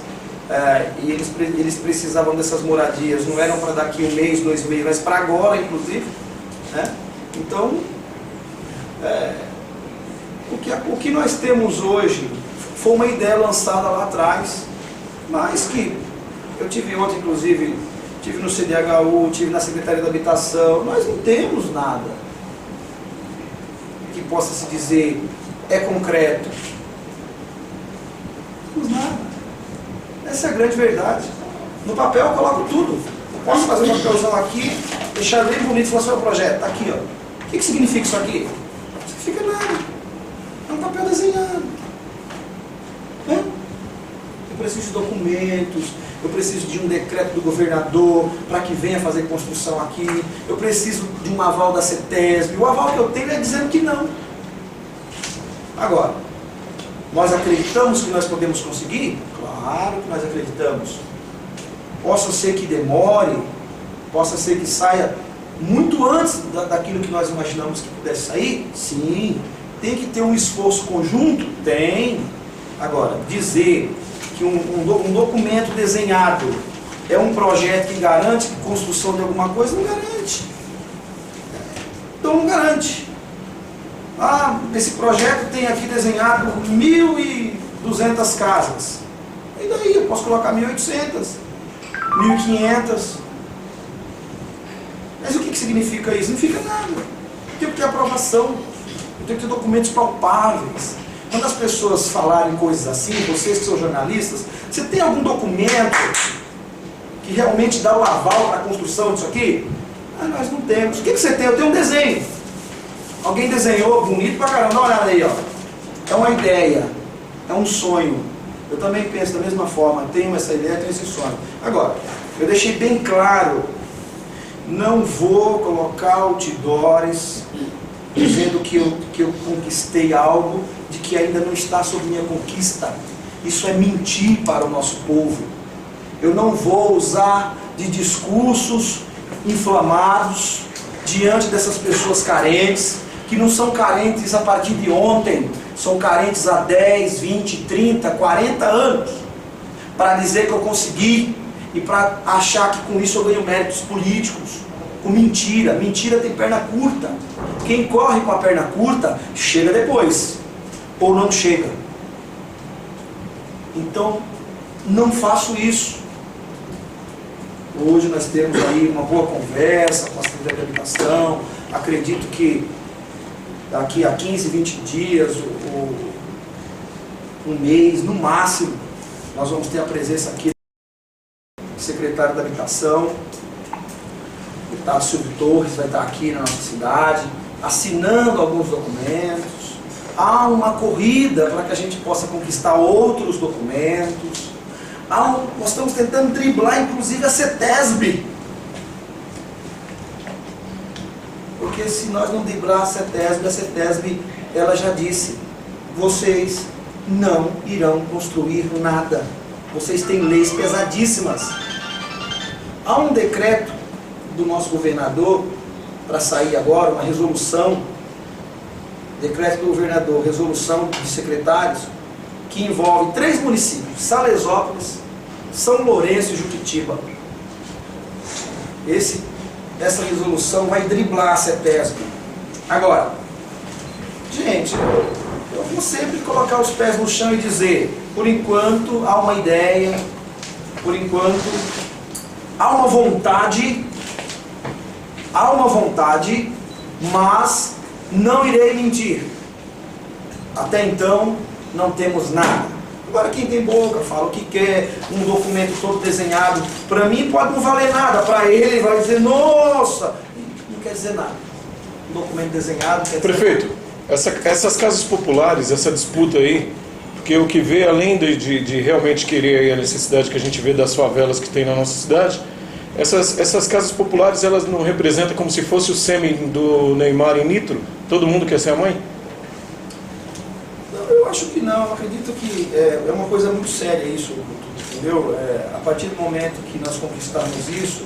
e eles precisavam dessas moradias, não eram para daqui 1 mês, 2 meses, mas para agora, inclusive. Né? Então, o que nós temos hoje foi uma ideia lançada lá atrás, mas que eu tive ontem, inclusive, tive no CDHU, tive na Secretaria da Habitação, nós não temos nada que possa se dizer é concreto. Não temos nada. Essa é a grande verdade. No papel eu coloco tudo. Eu posso fazer um papelzão aqui, deixar bem bonito e falar sobre o projeto. Está aqui, ó. O que significa isso aqui? Não significa nada. É um papel desenhado. Né? Eu preciso de documentos, eu preciso de um decreto do governador para que venha fazer construção aqui, eu preciso de um aval da CETESB. O aval que eu tenho é dizendo que não. Agora, nós acreditamos que nós podemos conseguir? Claro que nós acreditamos. Possa ser que demore, possa ser que saia muito antes daquilo que nós imaginamos que pudesse sair? Sim. Tem que ter um esforço conjunto? Tem. Agora, dizer que um documento desenhado é um projeto que garante a construção de alguma coisa, não garante. Então não garante. Ah, esse projeto tem aqui desenhado 1.200 casas. E daí? Eu posso colocar 1.800, 1.500. Mas o que significa isso? Não significa nada. Eu tenho que ter aprovação. Eu tenho que ter documentos palpáveis. Quando as pessoas falarem coisas assim, vocês que são jornalistas, você tem algum documento que realmente dá o aval para a construção disso aqui? Ah, nós não temos. O que você tem? Eu tenho um desenho. Alguém desenhou bonito pra caramba. Dá uma olhada aí, ó. É uma ideia. É um sonho. Eu também penso da mesma forma. Tenho essa ideia, tenho esse sonho. Agora, eu deixei bem claro, não vou colocar outdoors dizendo que eu conquistei algo de que ainda não está sob minha conquista. Isso é mentir para o nosso povo. Eu não vou usar de discursos inflamados diante dessas pessoas carentes, que não são carentes a partir de ontem, são carentes há 10, 20, 30, 40 anos, para dizer que eu consegui e para achar que com isso eu ganho méritos políticos. Com mentira. Mentira tem perna curta. Quem corre com a perna curta, chega depois. Ou não chega. Então, não faço isso. Hoje nós temos aí uma boa conversa com a Secretaria da Habitação. Acredito que daqui a 15, 20 dias, um mês, no máximo, nós vamos ter a presença aqui do secretário da Habitação. O deputado Silvio Torres vai estar aqui na nossa cidade, assinando alguns documentos. Há uma corrida para que a gente possa conquistar outros documentos. Nós estamos tentando driblar, inclusive, a CETESB. Porque se nós não driblar a CETESB, ela já disse, vocês não irão construir nada. Vocês têm leis pesadíssimas. Há um decreto do nosso governador para sair agora, uma resolução, decreto do governador, resolução de secretários, que envolve 3 municípios, Salesópolis, São Lourenço e Juquitiba. Essa resolução vai driblar a CETESB. Agora, gente, eu vou sempre colocar os pés no chão e dizer, por enquanto há uma ideia, por enquanto há uma vontade, mas não irei mentir. Até então, não temos nada. Agora, quem tem boca, fala o que quer, um documento todo desenhado, para mim pode não valer nada, para ele vai dizer, nossa, não quer dizer nada. Um documento desenhado quer dizer Prefeito, essas casas populares, essa disputa aí, porque o que vê, além de realmente querer aí a necessidade que a gente vê das favelas que tem na nossa cidade, essas casas populares, elas não representam como se fosse o sêmen do Neymar em Nitro? Todo mundo quer ser a mãe? Eu acho que não, eu acredito que é uma coisa muito séria isso, entendeu? A partir do momento que nós conquistarmos isso,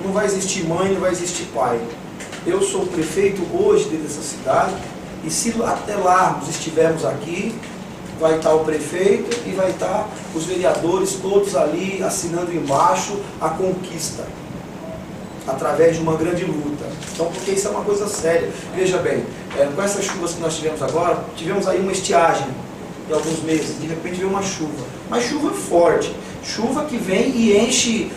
não vai existir mãe, não vai existir pai. Eu sou prefeito hoje dessa cidade, e se até lá nós estivermos aqui, vai estar o prefeito e vai estar os vereadores todos ali assinando embaixo a conquista, através de uma grande luta. Então, porque isso é uma coisa séria. Veja bem, com essas chuvas que nós tivemos agora, tivemos aí uma estiagem de alguns meses, de repente veio uma chuva, mas chuva forte, chuva que vem e enche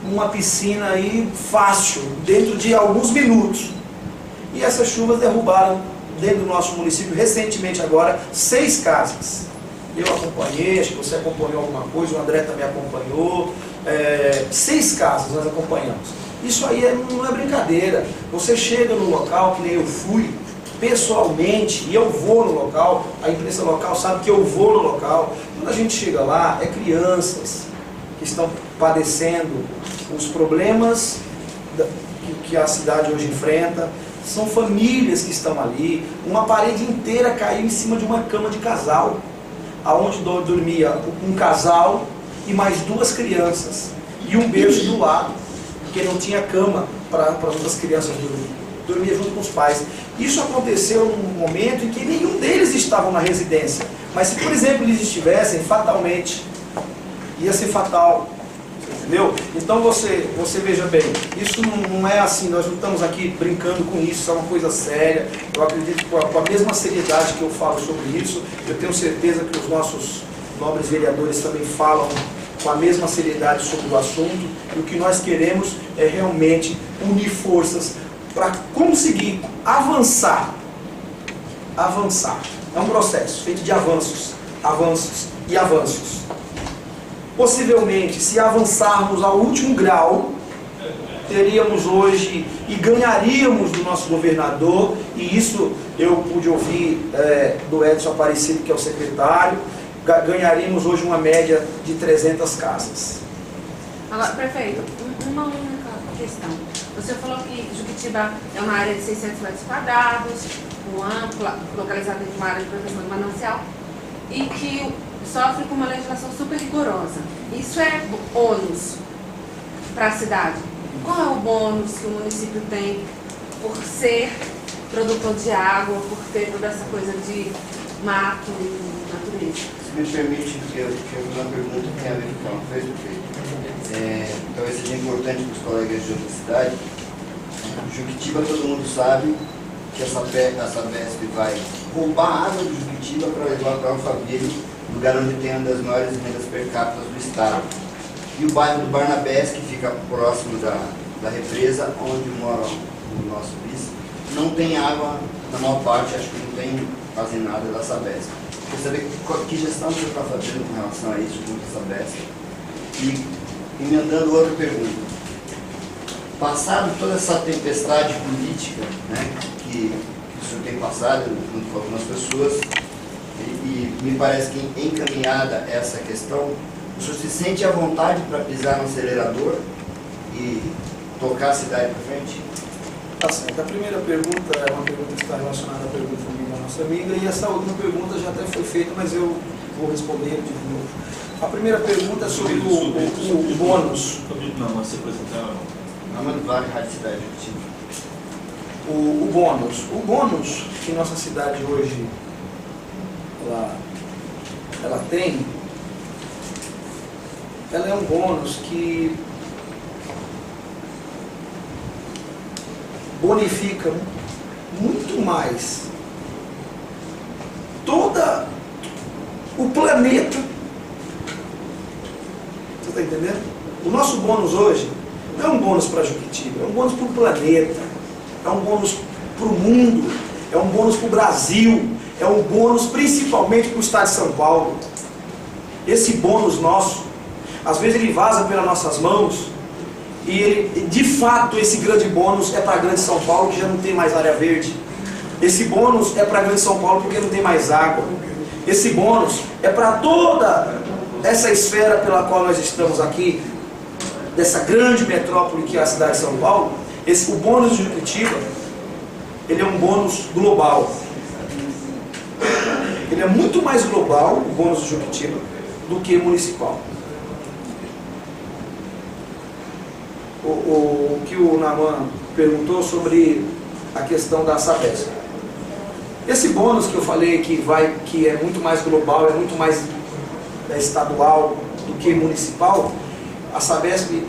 uma piscina aí fácil, dentro de alguns minutos. E essas chuvas derrubaram dentro do nosso município, recentemente agora, 6 casas. Eu acompanhei, acho que você acompanhou alguma coisa, o André também acompanhou. 6 casas nós acompanhamos. Isso aí não é brincadeira. Você chega no local, que nem eu fui, pessoalmente, e eu vou no local, a imprensa local sabe que eu vou no local. Quando a gente chega lá, é crianças que estão padecendo os problemas que a cidade hoje enfrenta, são famílias que estão ali, uma parede inteira caiu em cima de uma cama de casal, aonde dormia um casal e mais 2 crianças, e um berço do lado, porque não tinha cama para as crianças dormir junto com os pais. Isso aconteceu num momento em que nenhum deles estavam na residência, mas se, por exemplo, eles estivessem, fatalmente, ia ser fatal. Entendeu? Então você veja bem, isso não é assim, nós não estamos aqui brincando com isso, isso é uma coisa séria. Eu acredito que com a mesma seriedade que eu falo sobre isso, eu tenho certeza que os nossos nobres vereadores também falam com a mesma seriedade sobre o assunto, e o que nós queremos é realmente unir forças para conseguir avançar. Avançar. É um processo feito de avanços, avanços e avanços. Possivelmente, se avançarmos ao último grau, teríamos hoje e ganharíamos do nosso governador, e isso eu pude ouvir do Edson Aparecido, que é o secretário, ganharíamos hoje uma média de 300 casas. Agora, prefeito, uma única questão. Você falou que Juquitiba é uma área de 600 metros quadrados, ampla, localizada em uma área de proteção do manancial, e que sofre com uma legislação super rigorosa. Isso é ônus para a cidade. Qual é o bônus que o município tem por ser produtor de água, por ter toda essa coisa de mato e natureza? Se me permite que eu faça uma pergunta que tem a ver com o que ela fez, prefeito. Talvez seja importante para os colegas de outra cidade. Juquitiba, todo mundo sabe que a Sabesp vai roubar a água do Juquitiba para levar para Alphaville, lugar onde tem uma das maiores rendas per capita do estado. E o bairro do Barnabés, que fica próximo da represa, onde mora o nosso vice, não tem água, na maior parte, acho que não tem quase nada da Sabesp. Quer saber que gestão você está fazendo com relação a isso, junto à Sabesp? E emendando outra pergunta. Passado toda essa tempestade política, né, que o senhor tem passado junto com algumas pessoas, e me parece que encaminhada essa questão, o senhor se sente à vontade para pisar no acelerador e tocar a cidade para frente? Tá certo. A primeira pergunta é uma pergunta que está relacionada à pergunta da nossa amiga, e essa última pergunta já até foi feita, mas eu vou responder de novo. A primeira pergunta é sobre o bônus. Não, se apresentar. Não vale a cidade tipo. O bônus. O bônus que nossa cidade hoje ela tem, ela é um bônus que bonifica muito mais todo o planeta. Você está entendendo? O nosso bônus hoje não é um bônus para Juquitiba, é um bônus para o planeta, é um bônus para o mundo, é um bônus para o Brasil, é um bônus principalmente para o estado de São Paulo. Esse bônus nosso, às vezes ele vaza pelas nossas mãos, e ele, de fato, esse grande bônus é para a Grande São Paulo, que já não tem mais área verde. Esse bônus é para a Grande São Paulo porque não tem mais água. Esse bônus é para toda essa esfera pela qual nós estamos aqui, dessa grande metrópole que é a cidade de São Paulo. O bônus de Juquitiba, ele é um bônus global. Ele é muito mais global, o bônus de Juquitiba, do que municipal. O que o Naman perguntou sobre a questão da Sabesp. Esse bônus que eu falei que é muito mais global, é muito mais estadual do que municipal, a Sabesp,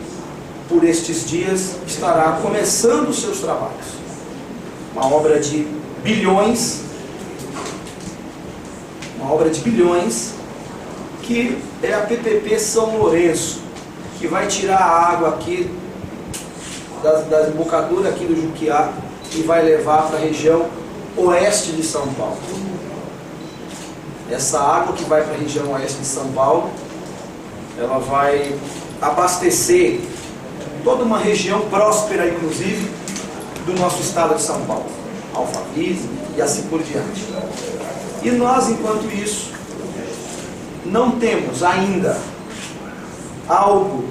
por estes dias, estará começando os seus trabalhos. Uma obra de bilhões, que é a PPP São Lourenço, que vai tirar a água aqui da desembocadura aqui do Juquiá e vai levar para a região oeste de São Paulo. Essa água que vai para a região oeste de São Paulo, ela vai abastecer toda uma região próspera, inclusive, do nosso estado de São Paulo, Alphaville e assim por diante. E nós, enquanto isso, não temos ainda algo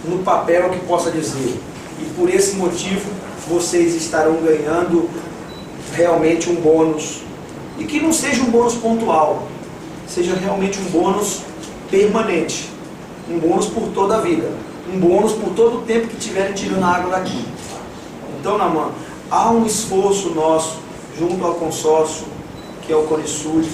no papel que possa dizer, e por esse motivo vocês estarão ganhando realmente um bônus, e que não seja um bônus pontual, seja realmente um bônus permanente, um bônus por toda a vida, um bônus por todo o tempo que estiverem tirando a água daqui. Então, Naman, há um esforço nosso junto ao consórcio, que é o Conisur,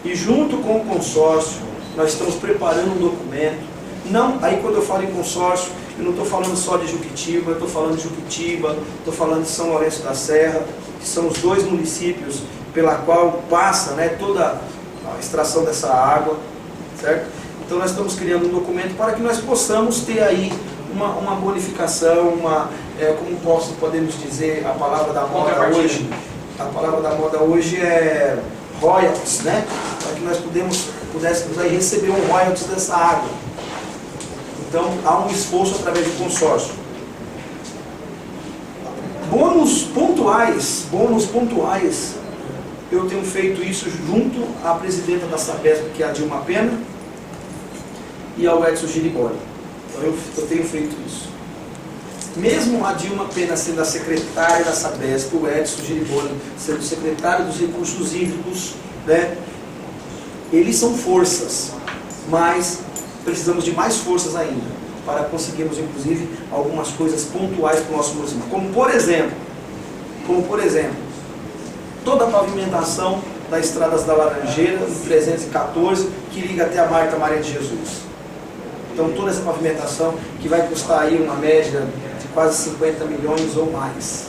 e junto com o consórcio nós estamos preparando um documento. Não, aí quando eu falo em consórcio, eu não estou falando só de Juquitiba, eu estou falando de Juquitiba, estou falando de São Lourenço da Serra, que são os dois municípios pela qual passa, né, toda a extração dessa água, certo? Então nós estamos criando um documento para que nós possamos ter aí uma bonificação, como podemos dizer, a palavra da moda hoje, a palavra da moda hoje é royalties, né? Para que nós pudéssemos aí receber um royalties dessa água. Então há um esforço através do consórcio. Bônus pontuais, eu tenho feito isso junto à presidenta da Sabesp, que é a Dilma Pena, e ao Edson Giriboli. Então eu tenho feito isso. Mesmo a Dilma Pena sendo a secretária da Sabesp, o Edson Giriboli sendo secretário dos recursos hídricos, né, eles são forças, mas precisamos de mais forças ainda, para conseguirmos, inclusive, algumas coisas pontuais para o nosso município. Como por exemplo, toda a pavimentação das estradas da Laranjeira, do 314, que liga até a Marta Maria de Jesus. Então toda essa pavimentação, que vai custar aí uma média de quase 50 milhões ou mais.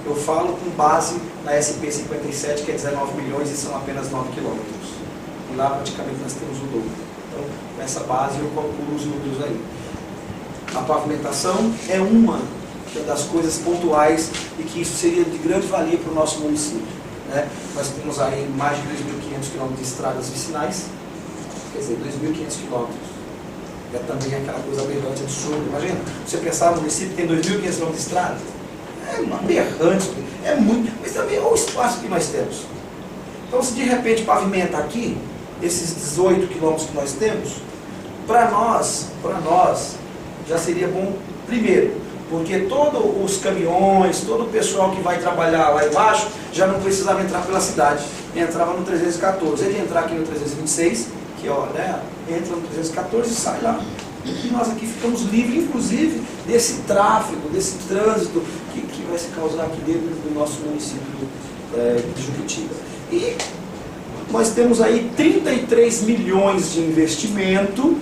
Eu falo com base na SP-57, que é 19 milhões e são apenas 9 quilômetros. E lá praticamente nós temos o dobro. Então, com essa base eu calculo os números aí. A pavimentação é uma das coisas pontuais e que isso seria de grande valia para o nosso município, né? Nós temos aí mais de 2.500 quilômetros de estradas vicinais, quer dizer, 2.500 quilômetros. É também aquela coisa aberrante, absurda. Imagina, você pensar no município que tem 2.500 quilômetros de estrada, é uma aberrante, é muito, mas também é o espaço que nós temos. Então, se de repente pavimenta aqui, esses 18 quilômetros que nós temos, para nós já seria bom, primeiro, porque todos os caminhões, todo o pessoal que vai trabalhar lá embaixo, já não precisava entrar pela cidade, entrava no 314, ele ia entrar aqui no 326, que ó, né, entra no 314 e sai lá. E nós aqui ficamos livres, inclusive, desse tráfego, desse trânsito que vai se causar aqui dentro do nosso município de Juquitiba. E nós temos aí 33 milhões de investimento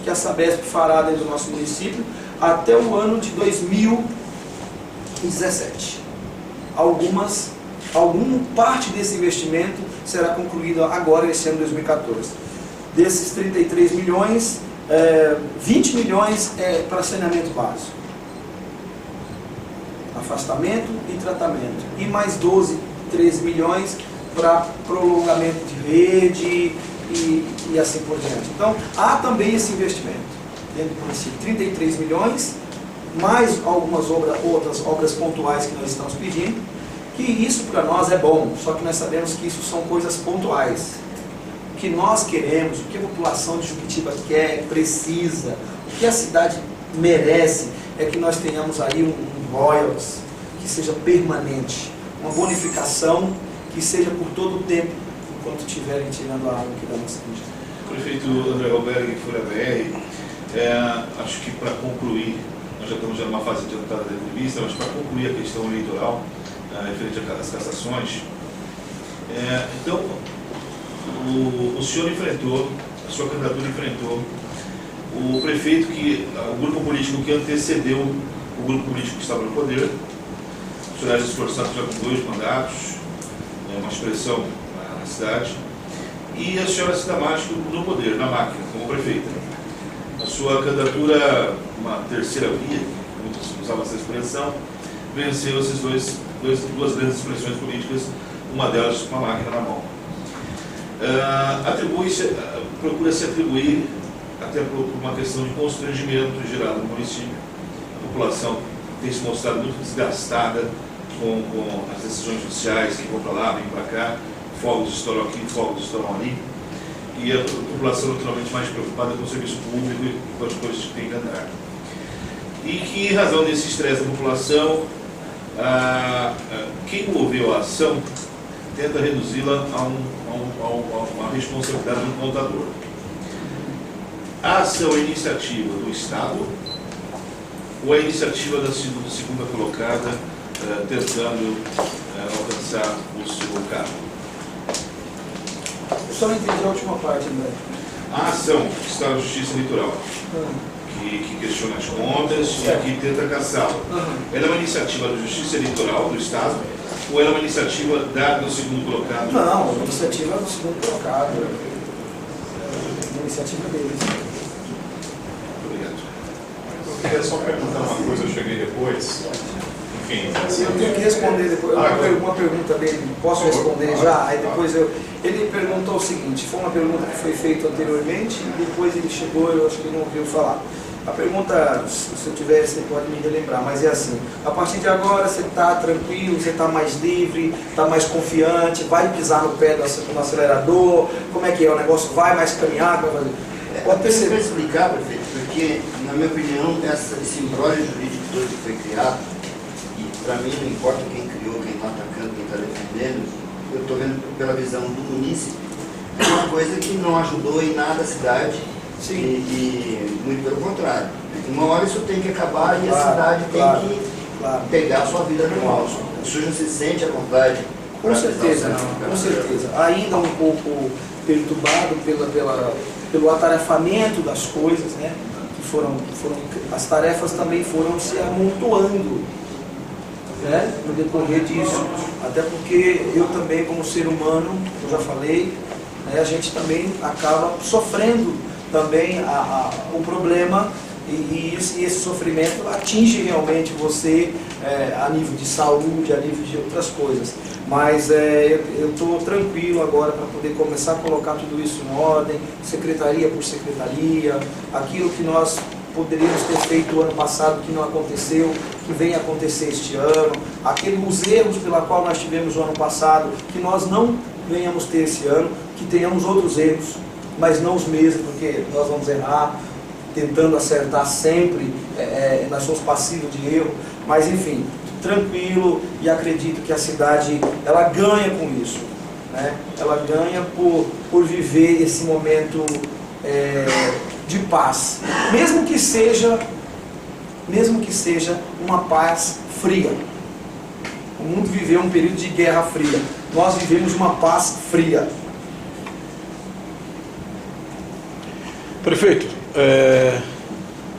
que a Sabesp fará dentro do nosso município até o ano de 2017. Alguma parte desse investimento será concluída agora, nesse ano de 2014. Desses 33 milhões, 20 milhões é para saneamento básico, afastamento e tratamento, e mais 13 milhões para prolongamento de rede e assim por diante. Então, há também esse investimento dentro do município, 33 milhões, mais algumas outras obras pontuais que nós estamos pedindo, que isso para nós é bom, só que nós sabemos que isso são coisas pontuais. O que nós queremos, o que a população de Juquitiba quer, precisa, o que a cidade merece, é que nós tenhamos aí um royalties que seja permanente, uma bonificação que seja por todo o tempo, enquanto estiverem tirando a água aqui da nossa região. Prefeito André Roberg, Folha BR, acho que para concluir, nós já estamos numa fase adiantada da entrevista, mas para concluir a questão eleitoral, referente às cassações, Então, o senhor enfrentou, a sua candidatura enfrentou o prefeito, o grupo político que antecedeu o grupo político que estava no poder. O senhor é esforçado já com 2 mandatos, uma expressão na cidade, e a senhora se dá mais no poder, na máquina, como prefeita. A sua candidatura, uma terceira via, muitos usavam essa expressão, venceu essas duas grandes expressões políticas, uma delas com a máquina na mão. Procura-se atribuir, até por uma questão de constrangimento gerado no município. A população tem se mostrado muito desgastada com as decisões judiciais que vão para lá, vêm para cá, fogos estouram aqui, fogos estouram ali, e a população naturalmente mais preocupada com o serviço público e com as coisas que tem que andar. E que, em razão desse estresse da população, quem moveu a ação tenta reduzi-la a uma responsabilidade do contador. A ação é iniciativa do Estado ou é iniciativa da segunda colocada tentando alcançar o seu cargo? Eu só não entendi a última parte, André. A ação que está na Justiça Eleitoral, que questiona as contas e aqui tenta caçá-la, ela é uma iniciativa da Justiça Eleitoral do Estado ou ela é uma iniciativa do segundo colocado? Não, a iniciativa do segundo colocado. É uma iniciativa deles. Obrigado. Eu queria só perguntar uma coisa, eu cheguei depois. Enfim, eu tenho que responder depois. Uma pergunta dele, posso responder já? Aí depois ele perguntou o seguinte, foi uma pergunta que foi feita anteriormente e depois ele chegou, eu acho que ele não ouviu falar. A pergunta, se eu tiver, você pode me relembrar, mas é assim, a partir de agora você está tranquilo, você está mais livre, está mais confiante, vai pisar no pé do acelerador, como é que é? O negócio vai mais caminhar? Vai fazer? Pode perceber explicar, prefeito, porque, na minha opinião, esse imbróglio jurídico todo que foi criado, e para mim não importa quem criou, quem está atacando, quem está defendendo, eu estou vendo pela visão do munícipe, é uma coisa que não ajudou em nada a cidade. Sim. E muito pelo contrário. Uma hora isso tem que acabar e a cidade tem que pegar a sua vida normal. O senhor se sente à vontade? Com certeza, com certeza. Ainda um pouco perturbado pelo atarefamento das coisas, né? As tarefas também foram se amontoando, né? No decorrer disso. Até porque eu também, como ser humano, eu já falei, né? A gente também acaba sofrendo também o problema e esse sofrimento atinge realmente você a nível de saúde, a nível de outras coisas. Mas eu estou tranquilo agora para poder começar a colocar tudo isso em ordem, secretaria por secretaria, aquilo que nós poderíamos ter feito o ano passado que não aconteceu, que vem acontecer este ano, os erros pela qual nós tivemos o ano passado, que nós não venhamos ter esse ano, que tenhamos outros erros, mas não os mesmos, porque nós vamos errar, tentando acertar sempre, nós somos passivos de erro, mas enfim, tranquilo, e acredito que a cidade, ela ganha com isso, né? Ela ganha por viver esse momento de paz, mesmo que seja uma paz fria. O mundo viveu um período de guerra fria, nós vivemos uma paz fria. Prefeito,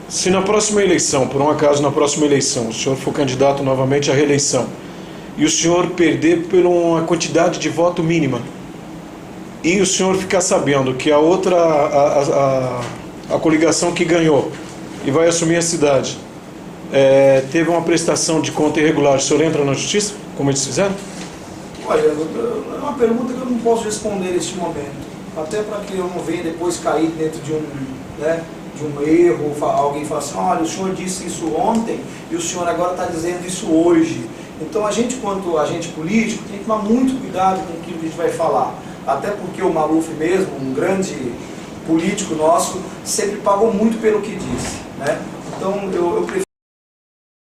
se na próxima eleição, por um acaso na próxima eleição, o senhor for candidato novamente à reeleição e o senhor perder por uma quantidade de voto mínima e o senhor ficar sabendo que a outra, a coligação que ganhou e vai assumir a cidade, teve uma prestação de conta irregular, o senhor entra na justiça, como eles fizeram? Olha, é uma pergunta que eu não posso responder neste momento. Até para que eu não venha depois cair dentro de um erro, alguém fala assim, olha, o senhor disse isso ontem e o senhor agora está dizendo isso hoje. Então a gente, quanto agente político, tem que tomar muito cuidado com aquilo que a gente vai falar. Até porque o Maluf mesmo, um grande político nosso, sempre pagou muito pelo que disse, né? Então eu prefiro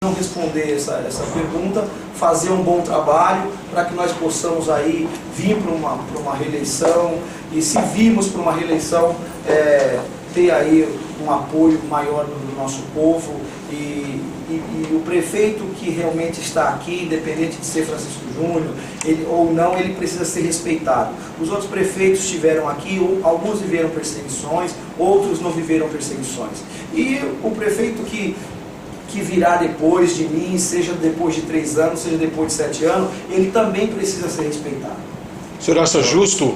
não responder essa pergunta, fazer um bom trabalho para que nós possamos aí vir para uma reeleição e se virmos para uma reeleição ter aí um apoio maior do nosso povo, e o prefeito que realmente está aqui, independente de ser Francisco Júnior ou não, ele precisa ser respeitado. Os outros prefeitos estiveram aqui, alguns viveram perseguições, outros não viveram perseguições. E o prefeito que virá depois de mim, seja depois de 3 anos, seja depois de 7 anos, ele também precisa ser respeitado. O senhor acha justo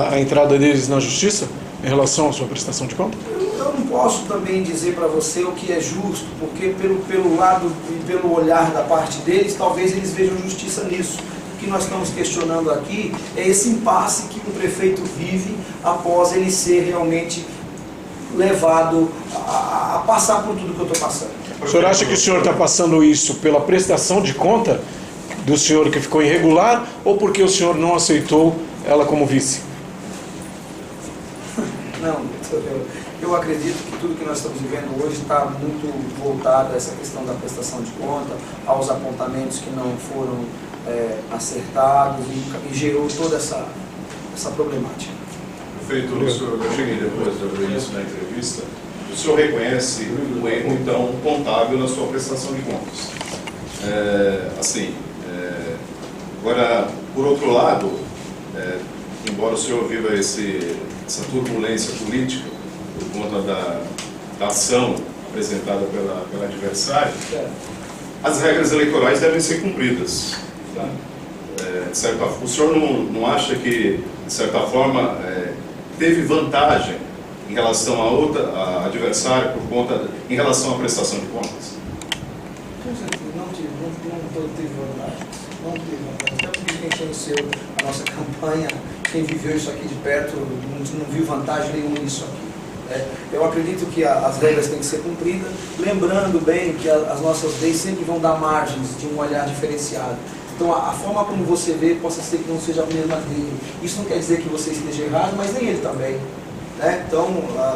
a entrada deles na justiça em relação à sua prestação de conta? Eu não posso também dizer para você o que é justo, porque pelo lado e pelo olhar da parte deles, talvez eles vejam justiça nisso. O que nós estamos questionando aqui é esse impasse que o prefeito vive após ele ser realmente levado a passar por tudo que eu estou passando. O senhor acha que o senhor está passando isso pela prestação de conta do senhor que ficou irregular, ou porque o senhor não aceitou ela como vice? Não, eu acredito que tudo que nós estamos vivendo hoje está muito voltado a essa questão da prestação de conta, aos apontamentos que não foram acertados, e gerou toda essa problemática. Prefeito, eu cheguei depois de ver isso na entrevista. O senhor reconhece o erro, então, contábil na sua prestação de contas. Agora, por outro lado, embora o senhor viva essa turbulência política por conta da ação apresentada pela adversária, as regras eleitorais devem ser cumpridas. Tá? O senhor não acha que, de certa forma, teve vantagem em relação a adversário em relação à prestação de contas? Não teve vantagem. Não teve vantagem. Até porque quem conheceu a nossa campanha, quem viveu isso aqui de perto, não viu vantagem nenhuma nisso aqui. Eu acredito que as regras têm que ser cumpridas, lembrando bem que as nossas leis sempre vão dar margens de um olhar diferenciado. Então, a forma como você vê possa ser que não seja a mesma dele. Isso não quer dizer que você esteja errado, mas nem ele também. Então,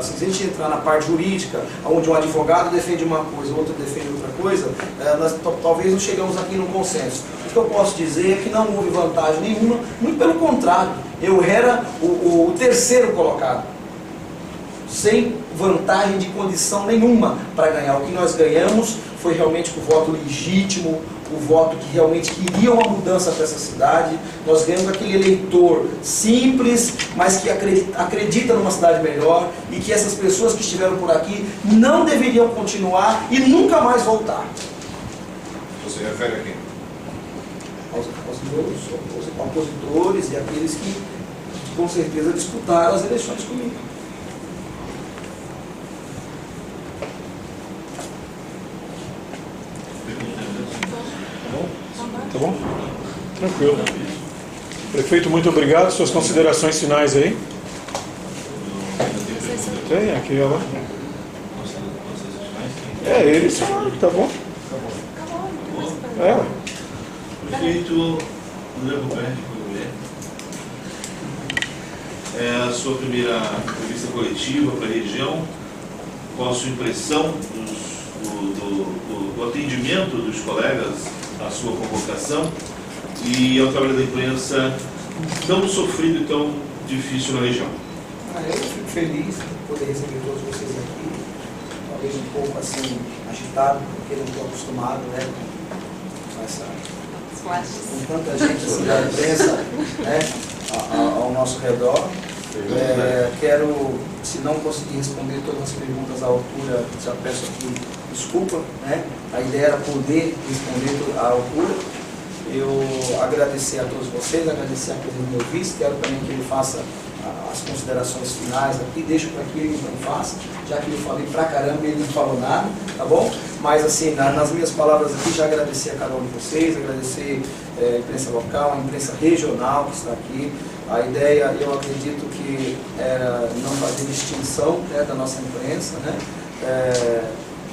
se a gente entrar na parte jurídica, onde um advogado defende uma coisa, o outro defende outra coisa, nós talvez não chegamos aqui num consenso. O que eu posso dizer é que não houve vantagem nenhuma, muito pelo contrário, eu era o terceiro colocado, sem vantagem de condição nenhuma para ganhar. O que nós ganhamos foi realmente o voto legítimo, o voto que realmente queria uma mudança para essa cidade. Nós ganhamos aquele eleitor simples, mas que acredita numa cidade melhor, e que essas pessoas que estiveram por aqui não deveriam continuar e nunca mais voltar. Você refere a quem? Aos meus opositores e aqueles que com certeza disputaram as eleições comigo. Tá bom? Tranquilo. Prefeito, muito obrigado. Suas considerações finais aí? Tem aqui, ó. Eles falaram, tá bom? Prefeito André Roberto, a sua primeira entrevista coletiva para a região. Qual a sua impressão do atendimento dos colegas à sua convocação e ao trabalho da imprensa tão sofrido e tão difícil na região? Eu fico feliz de poder receber todos vocês aqui, talvez um pouco assim agitado, porque não estou acostumado, com tanta gente assim, da imprensa, ao nosso redor. Quero, se não conseguir responder todas as perguntas à altura, já peço aqui desculpa, A ideia era poder responder à altura. Eu agradecer a todos vocês, agradecer a presença do meu vice, quero também que ele faça as considerações finais aqui, deixo para que ele não faça, já que eu falei pra caramba e ele não falou nada, tá bom? Mas assim, nas minhas palavras aqui, já agradecer a cada um de vocês, agradecer a imprensa local, a imprensa regional que está aqui. A ideia, eu acredito que era não fazer distinção da nossa imprensa,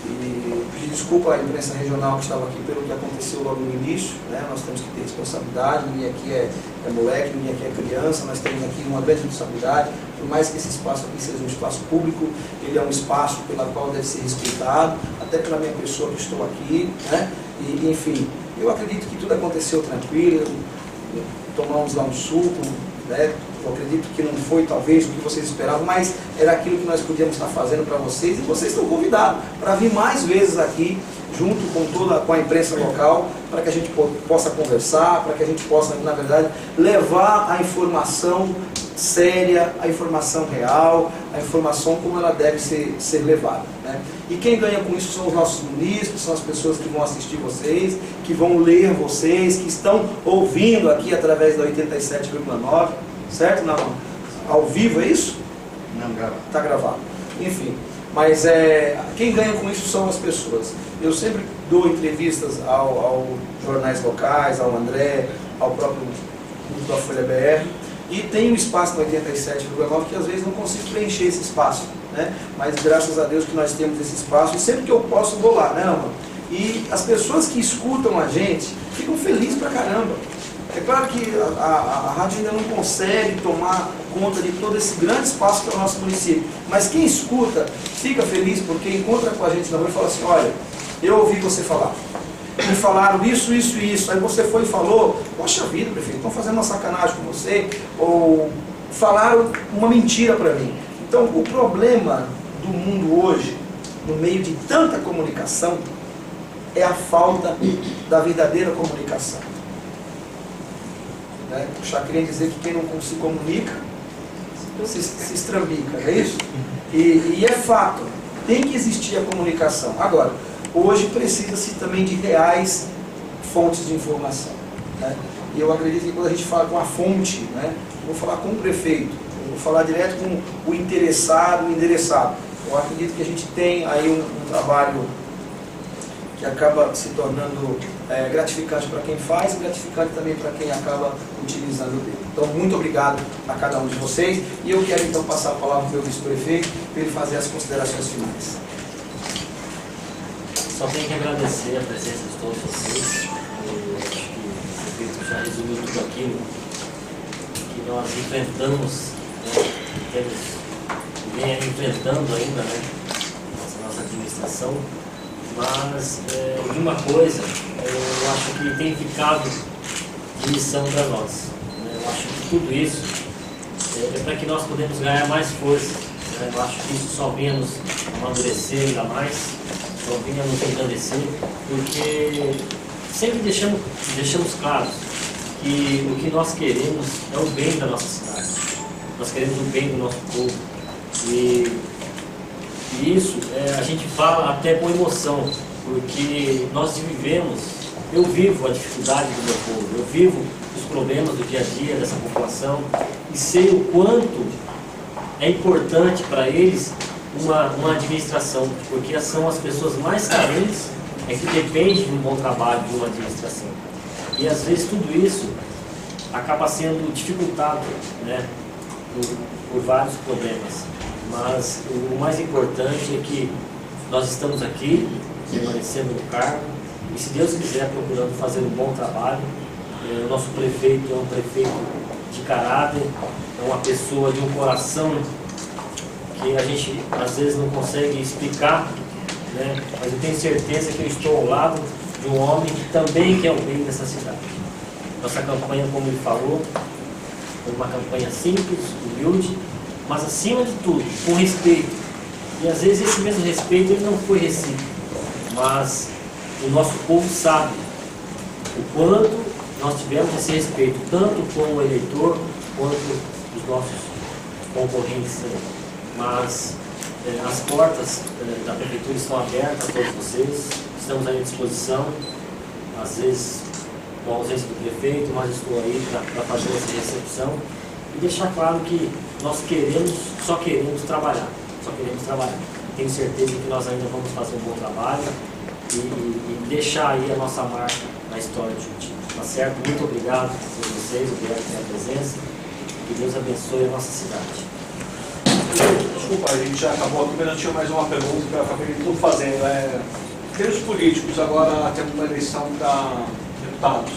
e pedir desculpa à imprensa regional que estava aqui pelo que aconteceu logo no início, Nós temos que ter responsabilidade, ninguém aqui é moleque, ninguém aqui é criança, nós temos aqui uma grande responsabilidade, por mais que esse espaço aqui seja um espaço público, ele é um espaço pelo qual deve ser respeitado, até pela minha pessoa que estou aqui, E, enfim, eu acredito que tudo aconteceu tranquilo, tomamos lá um suco, Eu acredito que não foi talvez o que vocês esperavam, mas era aquilo que nós podíamos estar fazendo para vocês, e vocês estão convidados para vir mais vezes aqui, junto com a imprensa local, para que a gente possa conversar, para que a gente possa, na verdade, levar a informação séria, a informação real, a informação como ela deve ser levada, né? E quem ganha com isso são os nossos munícipes, são as pessoas que vão assistir vocês, que vão ler vocês, que estão ouvindo aqui através da 87,9, certo? Não, ao vivo é isso? Não, gravado. Está gravado. Enfim, mas quem ganha com isso são as pessoas. Eu sempre dou entrevistas aos jornais locais, ao André, ao próprio da Folha BR, e tem um espaço no 87,9 que às vezes não consigo preencher esse espaço, né? Mas graças a Deus que nós temos esse espaço, e sempre que eu posso vou lá, né, Ama? E as pessoas que escutam a gente ficam felizes pra caramba. É claro que a rádio ainda não consegue tomar conta de todo esse grande espaço que é o nosso município, mas quem escuta fica feliz porque encontra com a gente na rua e fala assim: olha, eu ouvi você falar, me falaram isso, isso e isso, aí você foi e falou, poxa vida, prefeito, estão fazendo uma sacanagem com você, ou falaram uma mentira para mim. Então o problema do mundo hoje, no meio de tanta comunicação, é a falta da verdadeira comunicação, né? O Chacrinha dizer que quem não se comunica se estrambica, é isso? E é fato, tem que existir a comunicação. Agora, hoje precisa-se também de reais fontes de informação, né? E eu acredito que quando a gente fala com a fonte, né, eu vou falar com o prefeito, eu vou falar direto com o interessado, o endereçado. Eu acredito que a gente tem aí um trabalho que acaba se tornando gratificante para quem faz e gratificante também para quem acaba utilizando dele. Então, muito obrigado a cada um de vocês, e eu quero então passar a palavra para o meu vice-prefeito para ele fazer as considerações finais. Só tenho que agradecer a presença de todos vocês. Eu acho que o prefeito já resumiu tudo aquilo que nós enfrentamos, né? Vem enfrentando ainda, né, nossa administração, mas de uma coisa eu acho que tem ficado de lição para nós, né? Eu acho que tudo isso é para que nós podemos ganhar mais força, né? Eu acho que isso só vinha nos amadurecer ainda mais, só vinha nos engrandecer, porque sempre deixamos claro que o que nós queremos é o bem da nossa cidade, nós queremos o bem do nosso povo, e isso a gente fala até com emoção, porque nós vivemos, eu vivo a dificuldade do meu povo, eu vivo os problemas do dia a dia dessa população e sei o quanto é importante para eles uma administração, porque são as pessoas mais carentes que dependem de um bom trabalho de uma administração. E às vezes tudo isso acaba sendo dificultado, né, por vários problemas. Mas o mais importante é que nós estamos aqui, permanecendo no cargo, e se Deus quiser, procurando fazer um bom trabalho. O nosso prefeito é um prefeito de caráter, é uma pessoa de um coração que a gente às vezes não consegue explicar, né? Mas eu tenho certeza que eu estou ao lado de um homem que também quer o bem dessa cidade. Nossa campanha, como ele falou, foi uma campanha simples, humilde, mas acima de tudo, com respeito. E às vezes esse mesmo respeito ele não foi recíproco, mas o nosso povo sabe o quanto nós tivemos esse respeito, tanto com o eleitor quanto os nossos concorrentes. Mas as portas da prefeitura estão abertas a todos vocês, estamos à disposição, às vezes com a ausência do prefeito, mas estou aí para fazer essa recepção e deixar claro que nós só queremos trabalhar, E tenho certeza que nós ainda vamos fazer um bom trabalho e deixar aí a nossa marca na história de Juquitiba, tá certo? Muito obrigado por vocês, obrigado pela presença, que Deus abençoe a nossa cidade. Desculpa, a gente já acabou aqui, mas eu tinha mais uma pergunta que eu acabei tudo fazendo. Termos políticos, agora temos uma eleição para deputados.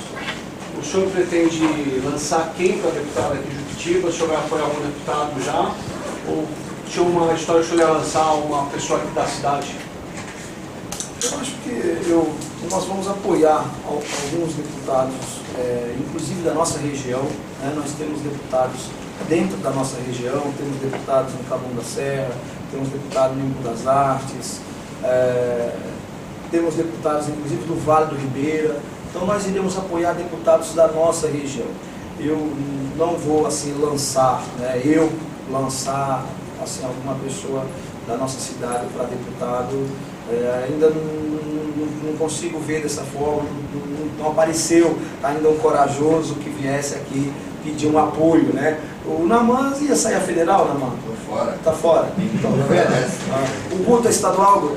O senhor pretende lançar quem para deputado aqui em Juquitiba? O senhor vai apoiar algum deputado já? Ou tinha uma história que o senhor ia lançar uma pessoa aqui da cidade? Eu acho que nós vamos apoiar alguns deputados, inclusive da nossa região, né? Nós temos deputados dentro da nossa região, temos deputados no Taboão da Serra, temos deputados no Embu das Artes, temos deputados inclusive do Vale do Ribeira, então nós iremos apoiar deputados da nossa região. Eu não vou assim lançar, né, assim, alguma pessoa da nossa cidade para deputado, ainda não consigo ver dessa forma, não apareceu ainda um corajoso que viesse aqui pedir um apoio, né? O Naman ia sair a federal, Naman? Tô fora. Tá fora? Então, tá vendo? O Guto é estadual, Guto?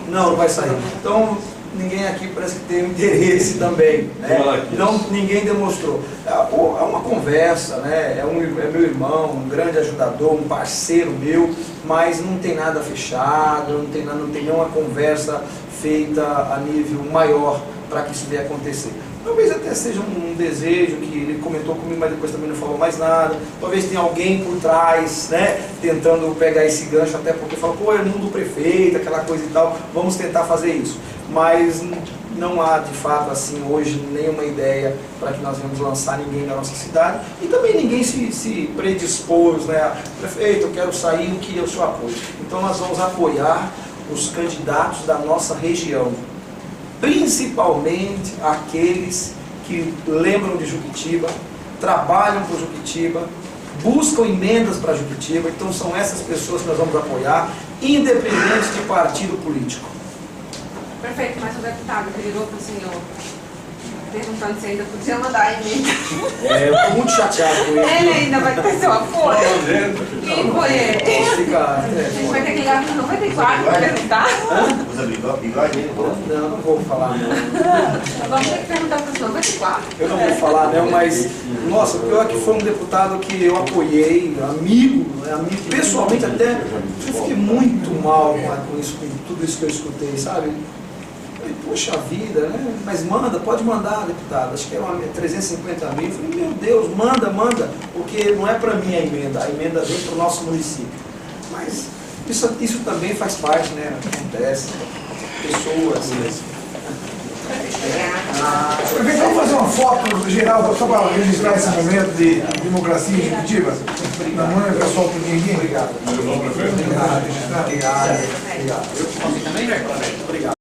Não vai sair. Então, ninguém aqui parece que tem interesse também, né? Não, ninguém demonstrou. É uma conversa, né? É meu irmão, um grande ajudador, um parceiro meu, mas não tem nada fechado, não tem nenhuma conversa feita a nível maior para que isso venha acontecer. Talvez até seja um desejo que ele comentou comigo, mas depois também não falou mais nada. Talvez tenha alguém por trás, né, tentando pegar esse gancho, até porque fala, pô, é mundo do prefeito, aquela coisa e tal, vamos tentar fazer isso. Mas não há, de fato, assim, hoje, nenhuma ideia para que nós venhamos lançar ninguém na nossa cidade. E também ninguém se predispôs, né, prefeito, eu quero sair, eu queria o seu apoio. Então nós vamos apoiar os candidatos da nossa região, principalmente aqueles que lembram de Juquitiba, trabalham por Juquitiba, buscam emendas para Juquitiba. Então são essas pessoas que nós vamos apoiar, independente de partido político. Perfeito, mas o deputado que ligou para o senhor perguntando se ainda podia mandar emenda. Eu estou muito chateado com ele. Ele ainda vai ter seu apoio. Quem foi ele? A gente vai ter que ligar para o 94 para perguntar. Usa bigode? Não vou falar não. Vamos ter que perguntar para o 94. Eu não vou falar não, mas nossa, o pior é que foi um deputado que eu apoiei, amigo, pessoalmente até, eu fiquei muito mal com isso, com tudo isso que eu escutei, sabe? Poxa vida, né? Mas pode mandar, deputado, acho que é 350 mil. Eu falei, meu Deus, manda, porque não é para mim a emenda vem para o nosso município. Mas isso também faz parte, né? Acontece, pessoas. Prefeito, vamos fazer uma foto geral só para registrar esse momento de democracia em Juquitiba? Na mão, pessoal, por ninguém. Obrigado. Obrigado. Obrigado.